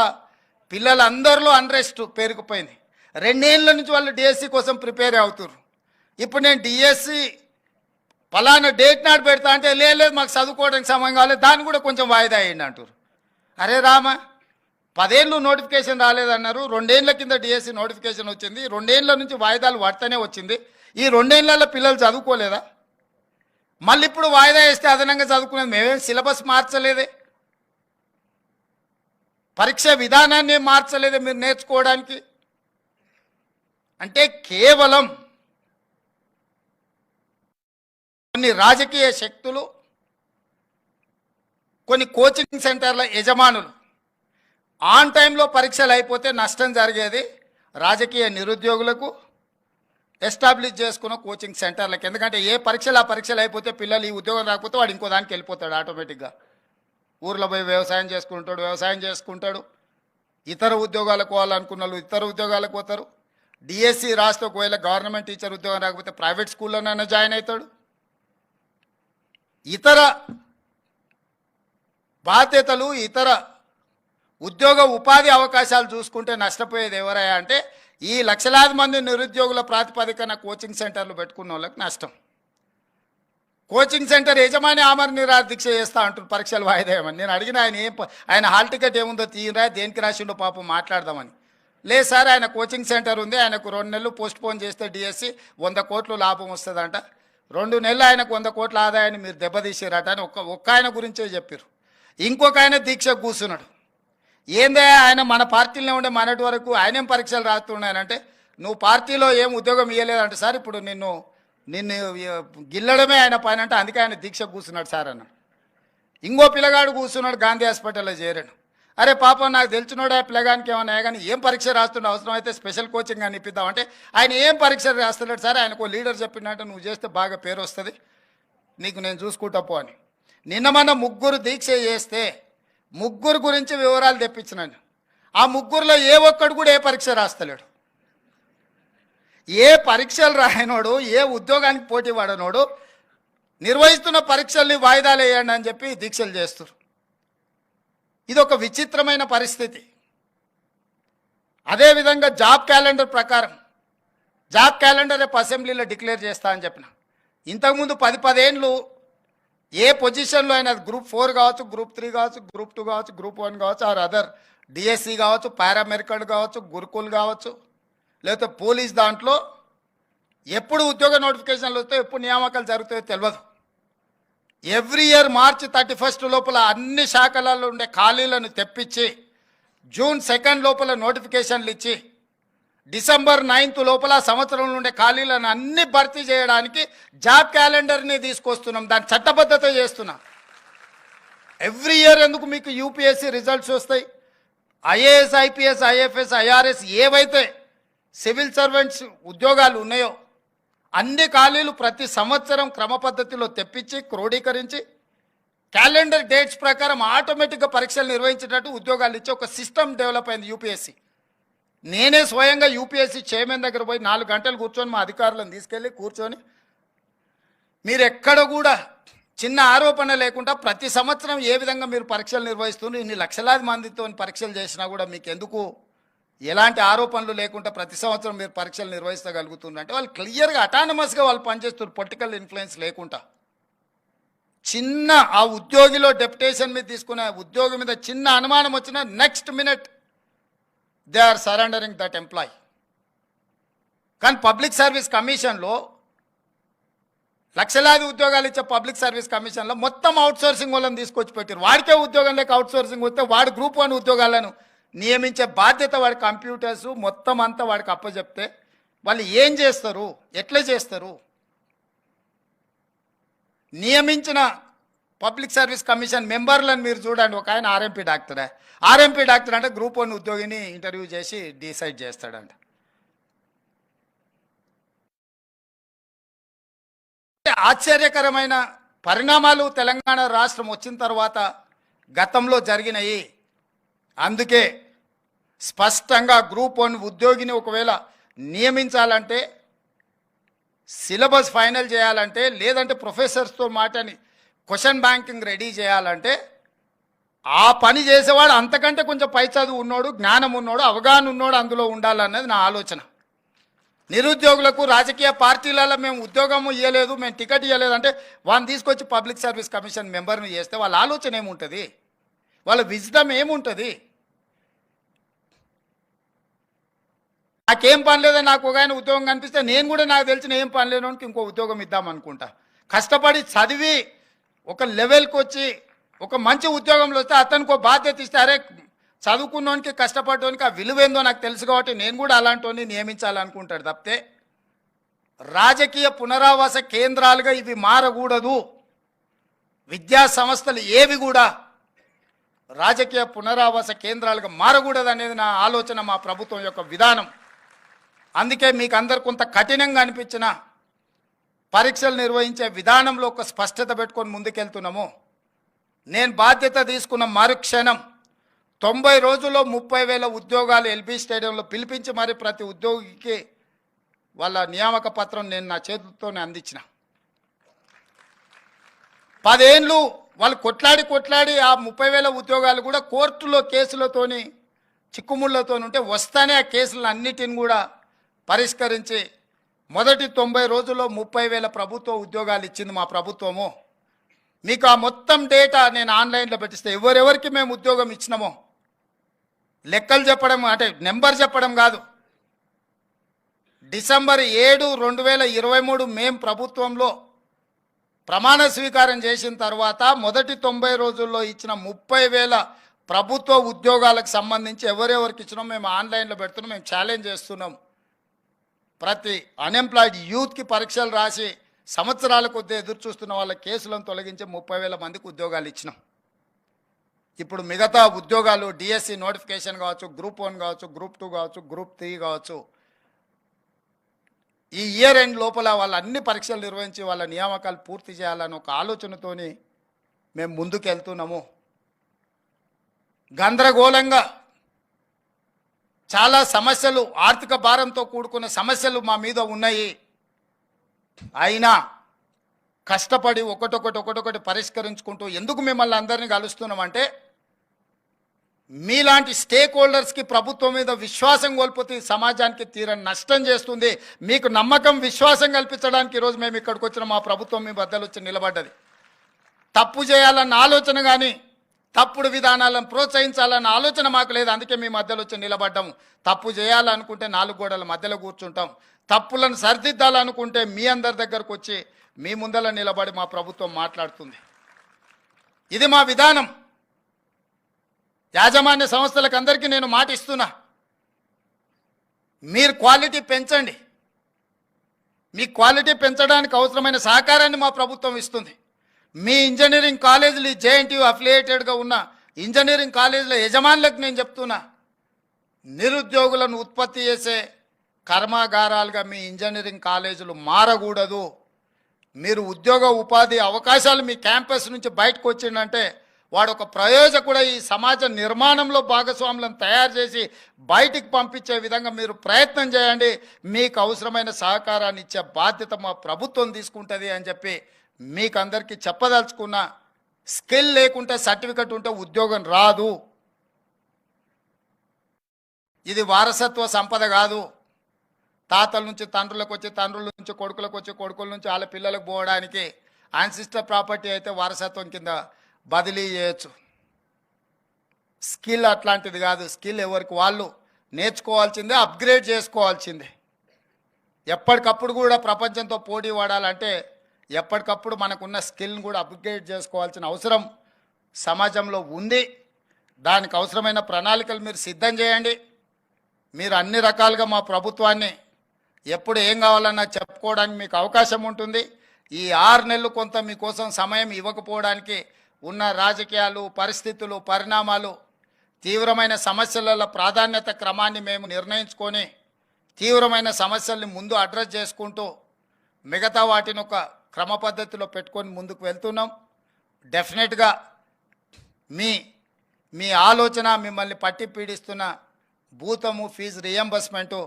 పిల్లలందరిలో అన్రెస్ట్ పేరుకుపోయింది. 2 ఏళ్ళ నుంచి వాళ్ళు డిఎస్సి కోసం ప్రిపేర్ అవుతున్నారు. ఇప్పుడు నేను డిఎస్సి ఫలానా డేట్ నాడు పెడతా అంటే లేదు మాకు చదువుకోవడానికి సమయం కావాలి, దాన్ని కూడా కొంచెం వాయిదా అయ్యింది అంటారు. అరే రామ, 10 ఏళ్ళు నోటిఫికేషన్ రాలేదన్నారు, 2 ఏళ్ళ కింద డిఎస్సి నోటిఫికేషన్ వచ్చింది, 2 ఏళ్ళ నుంచి వాయిదాలు పడతానే వచ్చింది, ఈ 2 ఏళ్ళలో పిల్లలు చదువుకోలేదా? మళ్ళీ ఇప్పుడు వాయిదా వేస్తే అదనంగా చదువుకునేది మేమేం సిలబస్ మార్చలేదే, పరీక్ష విధానాన్ని మార్చలేదే మీరు నేర్చుకోవడానికి. అంటే కేవలం కొన్ని రాజకీయ శక్తులు, కొన్ని కోచింగ్ సెంటర్ల యజమానులు ఆన్ టైంలో పరీక్షలు అయిపోతే నష్టం జరిగేది రాజకీయ నిరుద్యోగులకు, ఎస్టాబ్లిష్ చేసుకున్న కోచింగ్ సెంటర్లకు. ఎందుకంటే ఏ పరీక్షలు ఆ పరీక్షలు అయిపోతే పిల్లలు ఈ ఉద్యోగం రాకపోతే వాడు ఇంకో దానికి వెళ్ళిపోతాడు ఆటోమేటిక్గా. ఊర్లో పోయి వ్యవసాయం చేసుకుంటాడు, ఇతర ఉద్యోగాలకు పోవాలనుకున్న వాళ్ళు ఇతర ఉద్యోగాలకు పోతారు. డిఎస్సి రాస్తే ఒకవేళ గవర్నమెంట్ టీచర్ ఉద్యోగం రాకపోతే ప్రైవేట్ స్కూల్లోనైనా జాయిన్ అవుతాడు. ఇతర బాధ్యతలు, ఇతర ఉద్యోగ ఉపాధి అవకాశాలు చూసుకుంటే నష్టపోయేది ఎవరయ్యా అంటే ఈ లక్షలాది మంది నిరుద్యోగుల ప్రాతిపదికన కోచింగ్ సెంటర్లు పెట్టుకున్న వాళ్ళకి నష్టం. కోచింగ్ సెంటర్ యజమాని ఆమరణ నిరాహార దీక్ష చేస్తా అంటారు పరీక్షలు వాయిదా వేయమని. నేను అడిగిన ఆయన హాల్ టికెట్ ఏముందో తీయరా, దేనికి రాసిండో పాపం మాట్లాడదామని. లేదు సార్, ఆయన కోచింగ్ సెంటర్ ఉంది, ఆయనకు 2 నెలలు పోస్ట్ పోన్ చేస్తే డిఎస్సి 100 కోట్లు లాభం వస్తుందంట, 2 నెలలు ఆయనకు 100 కోట్ల ఆదాయాన్ని మీరు దెబ్బతీసారట అని ఒక్క ఆయన గురించే చెప్పారు. ఇంకొక ఆయన దీక్ష కూర్చున్నాడు. ఏందే ఆయన మన పార్టీలోనే ఉండే మనటి వరకు ఆయనేం పరీక్షలు రాస్తున్నాయనంటే నువ్వు పార్టీలో ఏం ఉద్యోగం ఇవ్వలేదంటే సార్ ఇప్పుడు నిన్ను గిల్లడమే ఆయన పైన అంటే అందుకే ఆయన దీక్ష కూర్చున్నాడు సార్ అన్నాడు. ఇంకో పిల్లగాడు కూర్చున్నాడు, గాంధీ హాస్పిటల్లో చేరాడు. అరే పాపం నాకు తెలిసినోడు ఆ పిల్లగానికి ఏమన్నా కానీ ఏం పరీక్ష రాస్తుండే, అవసరం అయితే స్పెషల్ కోచింగ్ అని ఇప్పిద్దామంటే ఆయన ఏం పరీక్ష రాస్తున్నాడు సార్, ఆయనకు లీడర్ చెప్పినట్టు నువ్వు చేస్తే బాగా పేరు వస్తుంది, నీకు నేను చూసుకుంటా పో అని. నిన్న మన 3 దీక్ష చేస్తే 3 గురించి వివరాలు తెప్పించినాను. ఆ 3లో ఏ ఒక్కడు కూడా ఏ పరీక్ష రాస్తలేడు. ఏ పరీక్షలు రాయనోడు, ఏ ఉద్యోగానికి పోటీ పడనోడు నిర్వహిస్తున్న పరీక్షల్ని వాయిదాలు వేయండి అని చెప్పి దీక్షలు చేస్తారు. ఇది ఒక విచిత్రమైన పరిస్థితి. అదేవిధంగా జాబ్ క్యాలెండర్ ప్రకారం జాబ్ క్యాలెండర్ రేపు అసెంబ్లీలో డిక్లేర్ చేస్తా అని చెప్పిన. ఇంతకుముందు 10 ఏళ్ళు ఏ పొజిషన్లో అయినా గ్రూప్ 4 కావచ్చు, గ్రూప్ 3 కావచ్చు, గ్రూప్ 2 కావచ్చు, గ్రూప్ 1 కావచ్చు, ఆర్ అదర్ డిఎస్సి కావచ్చు, పారామెడికల్ కావచ్చు, గురుకుల్ కావచ్చు, లేకపోతే పోలీస్ దాంట్లో ఎప్పుడు ఉద్యోగ నోటిఫికేషన్లు వస్తాయో ఎప్పుడు నియామకాలు జరుగుతాయో తెలియదు. ఎవ్రీ ఇయర్ మార్చి 31 లోపల అన్ని శాఖలలో ఉండే ఖాళీలను తెప్పించి జూన్ 2 లోపల నోటిఫికేషన్లు ఇచ్చి డిసెంబర్ 9 లోపల సంవత్సరం ఉండే ఖాళీలను అన్ని భర్తీ చేయడానికి జాబ్ క్యాలెండర్ని తీసుకొస్తున్నాం, దాని చట్టబద్ధత చేస్తున్నాం. ఎవ్రీ ఇయర్ ఎందుకు మీకు యూపీఎస్సీ రిజల్ట్స్ వస్తాయి, ఐఏఎస్, ఐపీఎస్, ఐఎఫ్ఎస్, ఐఆర్ఎస్ ఏవైతే సివిల్ సర్వెంట్స్ ఉద్యోగాలు ఉన్నాయో అన్ని ఖాళీలు ప్రతి సంవత్సరం క్రమ పద్ధతిలో తెప్పించి క్రోడీకరించి క్యాలెండర్ డేట్స్ ప్రకారం ఆటోమేటిక్గా పరీక్షలు నిర్వహించేటట్టు ఉద్యోగాలు ఇచ్చి ఒక సిస్టమ్ డెవలప్ అయింది యూపీఎస్సీ. నేనే స్వయంగా యూపీఎస్సీ చైర్మన్ దగ్గర పోయి 4 గంటలు కూర్చొని మా అధికారులను తీసుకెళ్ళి కూర్చొని మీరు ఎక్కడ కూడా చిన్న ఆరోపణ లేకుండా ప్రతి సంవత్సరం ఏ విధంగా మీరు పరీక్షలు నిర్వహిస్తున్నారు, ఇన్ని లక్షలాది మందితో పరీక్షలు చేసినా కూడా మీకు ఎందుకు ఎలాంటి ఆరోపణలు లేకుండా ప్రతి సంవత్సరం మీరు పరీక్షలు నిర్వహించగలుగుతున్నారు అంటే వాళ్ళు క్లియర్గా అటానమస్గా వాళ్ళు పనిచేస్తున్నారు, పొలిటికల్ ఇన్ఫ్లుయెన్స్ లేకుండా. చిన్న ఆ ఉద్యోగిలో డెప్యుటేషన్ మీద తీసుకునే ఉద్యోగి మీద చిన్న అనుమానం వచ్చినా next minute they are surrendering that employee. కానీ పబ్లిక్ సర్వీస్ కమిషన్లో లక్షలాది ఉద్యోగాలు ఇచ్చే పబ్లిక్ సర్వీస్ కమిషన్లో మొత్తం అవుట్సోర్సింగ్ వాళ్ళని తీసుకొచ్చి పెట్టారు. వాడికే ఉద్యోగం లేక అవుట్సోర్సింగ్ వస్తే వాడు గ్రూప్ 1 ఉద్యోగాలను నియమించే బాధ్యత వాడి కంప్యూటర్స్ మొత్తం అంతా వాడికి అప్పచెప్తే వాళ్ళు ఏం చేస్తారు, ఎట్లా చేస్తారు? నియమించిన పబ్లిక్ సర్వీస్ కమిషన్ మెంబర్లను మీరు చూడండి. ఒక ఆయన ఆర్ఎంపీ డాక్టర్ అంటే గ్రూప్ 1 ఉద్యోగిని ఇంటర్వ్యూ చేసి డిసైడ్ చేస్తాడంట. ఆశ్చర్యకరమైన పరిణామాలు తెలంగాణ రాష్ట్రం వచ్చిన తర్వాత గతంలో జరిగినాయి. అందుకే స్పష్టంగా గ్రూప్ 1 ఉద్యోగిని ఒకవేళ నియమించాలంటే సిలబస్ ఫైనల్ చేయాలంటే లేదంటే ప్రొఫెసర్స్తో మాటని క్వశ్చన్ బ్యాంకింగ్ రెడీ చేయాలంటే ఆ పని చేసేవాడు అంతకంటే కొంచెం పై చదువు ఉన్నోడు, జ్ఞానం ఉన్నోడు, అవగాహన ఉన్నోడు అందులో ఉండాలన్నది నా ఆలోచన. నిరుద్యోగులకు రాజకీయ పార్టీలలో మేము ఉద్యోగం ఇవ్వలేదు, మేము టికెట్ ఇవ్వలేదు అంటే వాళ్ళని తీసుకొచ్చి పబ్లిక్ సర్వీస్ కమిషన్ మెంబర్ని చేస్తే వాళ్ళ ఆలోచన ఏముంటుంది, వాళ్ళ విజ్డమ్ ఏముంటుంది? నాకేం పని లేదో నాకు ఒక ఆయన ఉద్యోగం కనిపిస్తే నేను కూడా నాకు తెలిసిన ఏం పని లేనోనికి ఇంకో ఉద్యోగం ఇద్దామనుకుంటా. కష్టపడి చదివి ఒక లెవెల్కి వచ్చి ఒక మంచి ఉద్యోగంలో వస్తే అతనికి ఒక బాధ్యత ఇస్తే అరే చదువుకున్నోనికి కష్టపడడానికి ఆ విలువేందో నాకు తెలుసు కాబట్టి నేను కూడా అలాంటి నియమించాలనుకుంటాడు తప్పితే రాజకీయ పునరావాస కేంద్రాలుగా ఇవి మారకూడదు. విద్యా సంస్థలు ఏవి కూడా రాజకీయ పునరావాస కేంద్రాలుగా మారకూడదు అనేది నా ఆలోచన, మా ప్రభుత్వం యొక్క విధానం. అందుకే మీకు అందరు కొంత కఠినంగా అనిపించిన పరీక్షలు నిర్వహించే విధానంలో ఒక స్పష్టత పెట్టుకొని ముందుకెళ్తున్నాము. నేను బాధ్యత తీసుకున్న మరుక్షణం 90 రోజుల్లో 30,000 ఉద్యోగాలు ఎల్బీ స్టేడియంలో పిలిపించి మరి ప్రతి ఉద్యోగికి వాళ్ళ నియామక పత్రం నేను నా చేతులతోనే అందించిన. 10 ఏళ్ళు వాళ్ళు కొట్లాడి ఆ 30,000 ఉద్యోగాలు కూడా కోర్టులో కేసులతోని చిక్కుముళ్ళతో ఉంటే వస్తానే ఆ కేసులను అన్నిటిని కూడా పరిష్కరించి మొదటి 90 రోజుల్లో 30,000 ప్రభుత్వ ఉద్యోగాలు ఇచ్చింది మా ప్రభుత్వము. మీకు ఆ మొత్తం డేటా నేను ఆన్లైన్లో పెట్టిస్తే ఎవరెవరికి మేము ఉద్యోగం ఇచ్చినామో లెక్కలు చెప్పడం అంటే నెంబర్ చెప్పడం కాదు. డిసెంబర్ 7, 2023 మేము ప్రభుత్వంలో ప్రమాణ స్వీకారం చేసిన తర్వాత మొదటి 90 రోజుల్లో ఇచ్చిన 30,000 ప్రభుత్వ ఉద్యోగాలకు సంబంధించి ఎవరెవరికి ఇచ్చినామో మేము ఆన్లైన్లో పెడుతున్నాం. మేము ఛాలెంజ్ చేస్తున్నాం. ప్రతి అన్ఎంప్లాయిడ్ యూత్కి పరీక్షలు రాసి సంవత్సరాల కొద్దీ ఎదురు చూస్తున్న వాళ్ళ కేసులను తొలగించి 30,000 మందికి ఉద్యోగాలు ఇచ్చినాం. ఇప్పుడు మిగతా ఉద్యోగాలు డిఎస్సి నోటిఫికేషన్ కావచ్చు, గ్రూప్ 1 కావచ్చు, గ్రూప్ 2 కావచ్చు, గ్రూప్ 3 కావచ్చు, ఈ ఇయర్ ఎండ్ లోపల వాళ్ళ అన్ని పరీక్షలు నిర్వహించి వాళ్ళ నియామకాలు పూర్తి చేయాలని ఒక ఆలోచనతోని మేము ముందుకెళ్తున్నాము. గందరగోళంగా చాలా సమస్యలు, ఆర్థిక భారంతో కూడుకున్న సమస్యలు మా మీద ఉన్నాయి. అయినా కష్టపడి ఒకటొకటి పరిష్కరించుకుంటూ ఎందుకు మిమ్మల్ని అందరినీ కలుస్తున్నామంటే మీలాంటి స్టేక్ హోల్డర్స్కి ప్రభుత్వం మీద విశ్వాసం కోల్పోతే సమాజానికి తీరని నష్టం చేస్తుంది. మీకు నమ్మకం, విశ్వాసం కల్పించడానికి ఈరోజు మేము ఇక్కడికి వచ్చిన మా ప్రభుత్వం మీ బద్దలు వచ్చి నిలబడ్డది. తప్పు చేయాలన్న ఆలోచన కానీ తప్పుడు విధానాలను ప్రోత్సహించాలన్న ఆలోచన మాకు లేదు. అందుకే మీ మధ్యలో వచ్చి నిలబడ్డాము. తప్పు చేయాలనుకుంటే 4 గోడల మధ్యలో కూర్చుంటాం. తప్పులను సరిదిద్దాలనుకుంటే మీ అందరి దగ్గరకు వచ్చి మీ ముందర నిలబడి మా ప్రభుత్వం మాట్లాడుతుంది. ఇది మా విధానం. యాజమాన్య సంస్థలకు అందరికీ నేను మాట ఇస్తున్నా, మీరు క్వాలిటీ పెంచండి. మీ క్వాలిటీ పెంచడానికి అవసరమైన సహకారాన్ని మా ప్రభుత్వం ఇస్తుంది. మీ ఇంజనీరింగ్ కాలేజీలు జేఎన్టీయూ అఫిలియేటెడ్గా ఉన్న ఇంజనీరింగ్ కాలేజీల యజమానులకు నేను చెప్తున్నా, నిరుద్యోగులను ఉత్పత్తి చేసే కర్మాగారాలుగా మీ ఇంజనీరింగ్ కాలేజీలు మారకూడదు. మీరు ఉద్యోగ ఉపాధి అవకాశాలు మీ క్యాంపస్ నుంచి బయటకు వచ్చిందంటే వాడు ఒక ప్రయోజకుడు ఈ సమాజ నిర్మాణంలో భాగస్వాములను తయారు చేసి బయటికి పంపించే విధంగా మీరు ప్రయత్నం చేయండి. మీకు అవసరమైన సహకారాన్ని ఇచ్చే బాధ్యత మా ప్రభుత్వం తీసుకుంటుంది అని చెప్పి మీకు అందరికీ చెప్పదలుచుకున్న. స్కిల్ లేకుంటే సర్టిఫికెట్ ఉంటే ఉద్యోగం రాదు. ఇది వారసత్వ సంపద కాదు. తాతల నుంచి తండ్రులకు వచ్చి, తండ్రుల నుంచి కొడుకులకు వచ్చి, కొడుకుల నుంచి వాళ్ళ పిల్లలకు పోవడానికి యాన్సిస్టర్ ప్రాపర్టీ అయితే వారసత్వం కింద బదిలీ చేయొచ్చు. స్కిల్ అట్లాంటిది కాదు. స్కిల్ ఎవరికి వాళ్ళు నేర్చుకోవాల్సిందే, అప్గ్రేడ్ చేసుకోవాల్సిందే. ఎప్పటికప్పుడు కూడా ప్రపంచంతో పోటీ పడాలంటే ఎప్పటికప్పుడు మనకున్న స్కిల్ని కూడా అప్గ్రేడ్ చేసుకోవాల్సిన అవసరం సమాజంలో ఉంది. దానికి అవసరమైన ప్రణాళికలు మీరు సిద్ధం చేయండి. మీరు అన్ని రకాలుగా మా ప్రభుత్వాన్ని ఎప్పుడు ఏం కావాలన్నా చెప్పుకోవడానికి మీకు అవకాశం ఉంటుంది. ఈ 6 నెలలు కొంత మీకోసం సమయం ఇవ్వకపోవడానికి ఉన్న రాజకీయాలు, పరిస్థితులు, పరిణామాలు, తీవ్రమైన సమస్యల ప్రాధాన్యత క్రమాన్ని మేము నిర్ణయించుకొని తీవ్రమైన సమస్యల్ని ముందు అడ్రస్ చేసుకుంటూ మిగతా వాటిని ఒక క్రమ పద్ధతిలో పెట్టుకొని ముందుకు వెళ్తున్నాం. డెఫినెట్గా మీ ఆలోచన, మిమ్మల్ని పట్టి పీడిస్తున్న భూతము ఫీజు రియంబర్స్మెంటు,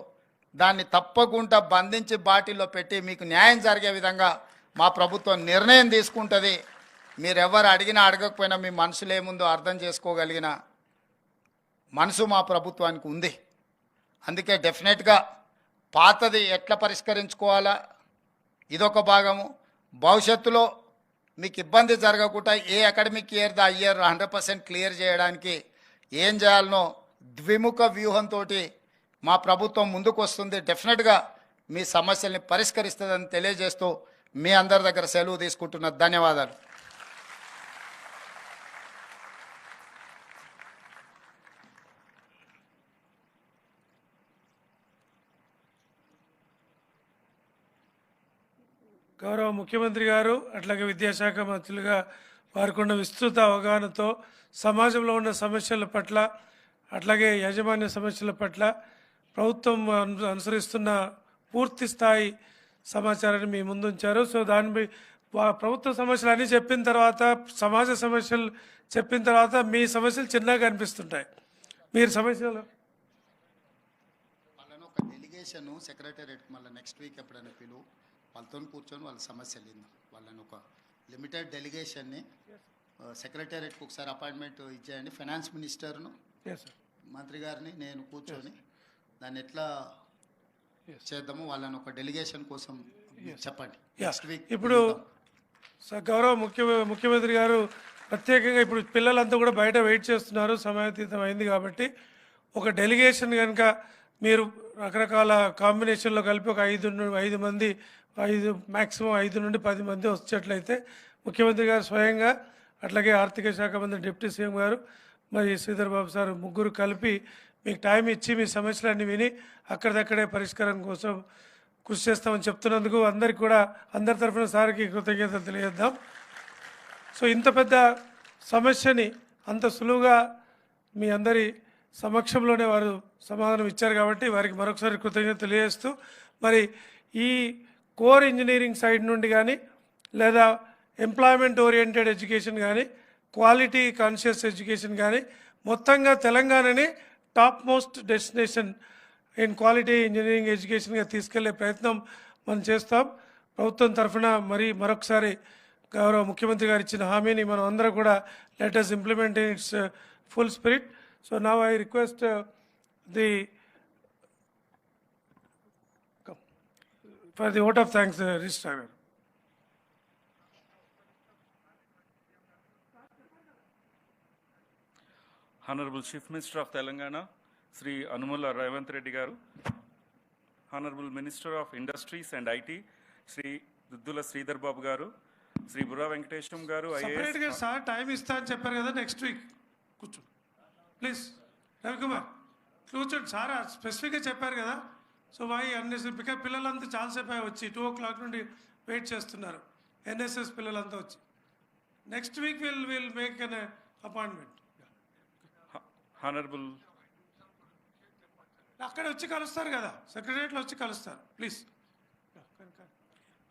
దాన్ని తప్పకుండా బంధించి బాటిల్లో పెట్టి మీకు న్యాయం జరిగే విధంగా మా ప్రభుత్వం నిర్ణయం తీసుకుంటుంది. మీరెవరు అడిగినా అడగకపోయినా మీ మనసులో ఏముందో అర్థం చేసుకోగలిగిన మనసు మా ప్రభుత్వానికి ఉంది. అందుకే డెఫినెట్గా పాతది ఎట్లా పరిష్కరించుకోవాలా ఇదొక భాగము. భవిష్యత్తులో మీకు ఇబ్బంది జరగకుండా ఏ అకాడమిక్ ఇయర్ దా ఇయర్ 100% క్లియర్ చేయడానికి ఏం చేయాలనో ద్విముఖ వ్యూహంతో మా ప్రభుత్వం ముందుకు వస్తుంది. డెఫినెట్గా మీ సమస్యల్ని పరిష్కరిస్తుందని తెలియజేస్తూ మీ అందరి దగ్గర సెలవు తీసుకుంటున్న. ధన్యవాదాలు. గౌరవ ముఖ్యమంత్రి గారు అట్లాగే విద్యాశాఖ మంత్రులుగా వారికున్న విస్తృత అవగాహనతో సమాజంలో ఉన్న సమస్యల పట్ల అట్లాగే యాజమాన్య సమస్యల పట్ల ప్రభుత్వం అనుసరిస్తున్న పూర్తి స్థాయి సమాచారాన్ని మీ ముందు ఉంచారు. సో దాని ప్రభుత్వ సమస్యలు అన్నీ చెప్పిన తర్వాత, సమాజ సమస్యలు చెప్పిన తర్వాత మీ సమస్యలు చిన్నగా కనిపిస్తుంటాయి. మీరు సమస్యలు వాళ్ళను ఒక డెలిగేషన్ సెక్రటేరియట్ మళ్ళీ నెక్స్ట్ వీక్ ఎప్పుడైనా పిలువు, వాళ్ళతో కూర్చొని వాళ్ళ సమస్యలు విందాం. వాళ్ళని ఒక లిమిటెడ్ డెలిగేషన్ని సెక్రటేరియట్కి ఒకసారి అపాయింట్మెంట్ ఇచ్చేయండి. ఫైనాన్స్ మినిస్టర్ను, మంత్రి గారిని, నేను కూర్చొని దాన్ని ఎట్లా చేద్దాము వాళ్ళని ఒక డెలిగేషన్ కోసం చెప్పండి. నెక్స్ట్ వీక్ ఇప్పుడు గౌరవ ముఖ్యమంత్రి గారు ప్రత్యేకంగా ఇప్పుడు పిల్లలంతా కూడా బయట వెయిట్ చేస్తున్నారు, సమయాతీతం అయింది కాబట్టి ఒక డెలిగేషన్ కనుక మీరు రకరకాల కాంబినేషన్లో కలిపి ఒక 5 మంది, మ్యాక్సిమం 5 నుండి 10 మంది వచ్చేట్లయితే ముఖ్యమంత్రి గారు స్వయంగా, అట్లాగే ఆర్థిక శాఖ మంత్రి డిప్యూటీ సీఎం గారు, మరి శ్రీధర్ బాబు సార్ ముగ్గురు కలిపి మీకు టైం ఇచ్చి మీ సమస్యలన్నీ విని అక్కడిదక్కడే పరిష్కారం కోసం కృషి చేస్తామని చెప్తున్నందుకు అందరికి కూడా అందరి తరఫున సార్కి కృతజ్ఞతలు తెలియజేద్దాం. సో ఇంత పెద్ద సమస్యని అంత సులువుగా మీ అందరి సమక్షంలోనే వారు సమాధానం ఇచ్చారు కాబట్టి వారికి మరొకసారి కృతజ్ఞత తెలియజేస్తూ, మరి ఈ కోర్ ఇంజనీరింగ్ సైడ్ నుండి కానీ లేదా ఎంప్లాయ్మెంట్ ఓరియంటెడ్ ఎడ్యుకేషన్ కానీ క్వాలిటీ కాన్షియస్ ఎడ్యుకేషన్ కానీ మొత్తంగా తెలంగాణని top most destination in quality engineering ఎడ్యుకేషన్గా తీసుకెళ్లే ప్రయత్నం మనం చేస్తాం. ప్రభుత్వం తరఫున మరొకసారి గౌరవ ముఖ్యమంత్రి గారు ఇచ్చిన హామీని మనం అందరం కూడా let us implement in it's full spirit. So now I request for the vote of thanks registrar గారు. Honorable Chief Minister of Telangana, Sri Anumula Revant Reddy Garu, Honorable Minister of Industries and IT, Sri Duddula Sridhar Babu Garu, Sri Burra Venkatesham Garu, సపరేట్గా సార్ టైం ఇస్తా అని చెప్పారు కదా, నెక్స్ట్ వీక్ కూర్చో ప్లీజ్. రవికుమార్ కూర్చోండి, సార్ స్పెసిఫిక్గా చెప్పారు కదా. సో వై అన్నెసరీ, బికాజ్ పిల్లలంతా చాలాసేపు వచ్చి 2 o'clock నుండి వెయిట్ చేస్తున్నారు, ఎన్ఎస్ఎస్ పిల్లలంతా వచ్చి. Next week will make an appointment. Honorable అక్కడ వచ్చి కలుస్తారు కదా, సెక్రటరియట్లో వచ్చి కలుస్తారు please.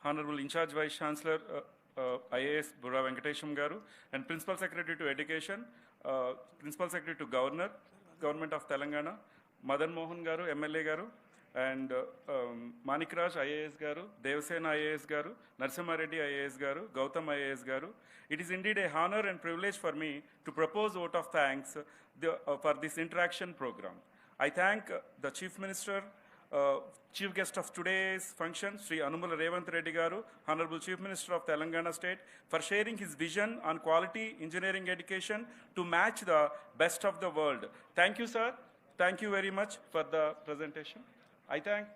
Honorable In charge Vice Chancellor IAS Burra Venkatesham Garu and Principal Secretary to Education, Principal Secretary to Government of Telangana, Madan Mohan Garu, MLA Garu, and Manikraj IAS Garu, Devasena IAS Garu, Narsimha Reddy IAS Garu, Gautam IAS Garu. It is indeed a honor and privilege for me to propose vote of thanks for this interaction program. I thank the Chief Minister, Chief Guest of today's function, Sri Anumula Revant Reddy Garu, Honorable Chief Minister of Telangana State, for sharing his vision on quality engineering education to match the best of the world. Thank you, sir. Thank you very much for the presentation. I thank.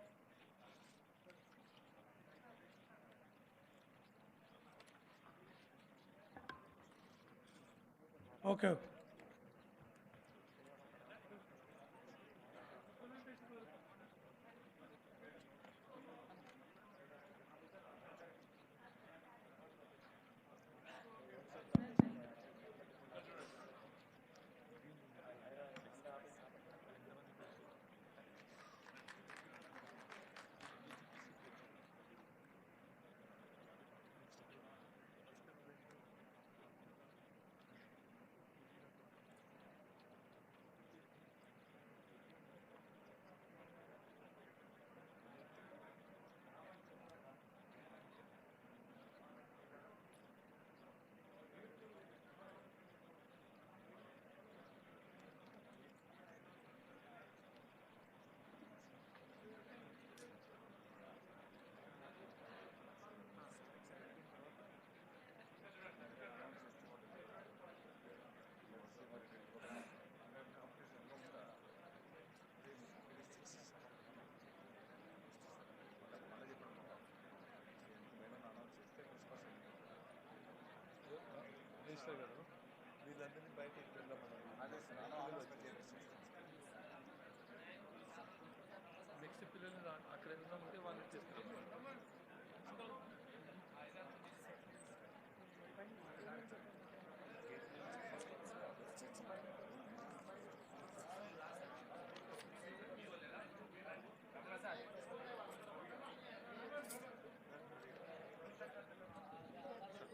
Okay.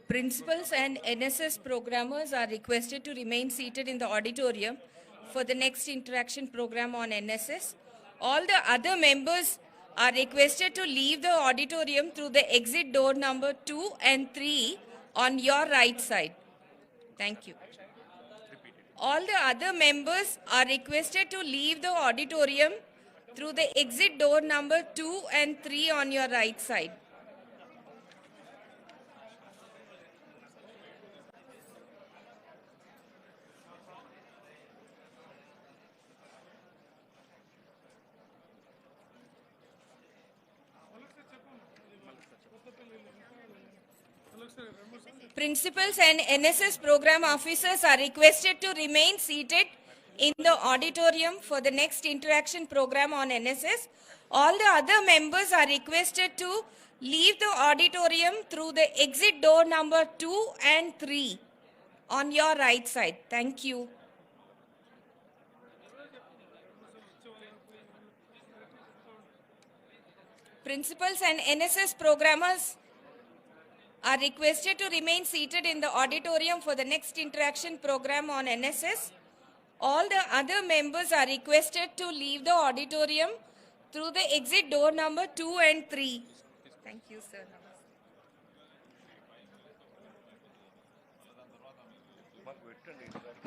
Principals and NSS programmers are requested to remain seated in the auditorium for the next interaction program on NSS. All the other members are requested to leave the auditorium through the exit door number 2 and 3 on your right side. Thank you. All the other members are requested to leave the auditorium through the exit door number 2 and 3 on your right side. Principals and NSS program officers are requested to remain seated in the auditorium for the next interaction program on NSS. All the other members are requested to leave the auditorium through the exit door number 2 and 3 on your right side. Thank you. Principals and NSS programmers are requested to remain seated in the auditorium for the next interaction program on NSS. All the other members are requested to leave the auditorium through the exit door number 2 and 3. Thank you, sir.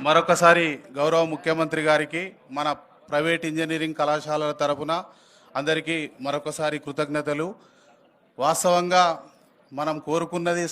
మరొకసారి గౌరవ ముఖ్యమంత్రి గారికి మన ప్రైవేట్ ఇంజనీరింగ్ కళాశాలల తరపున అందరికీ మరొకసారి కృతజ్ఞతలు. వాస్తవంగా మనం కోరుకున్నది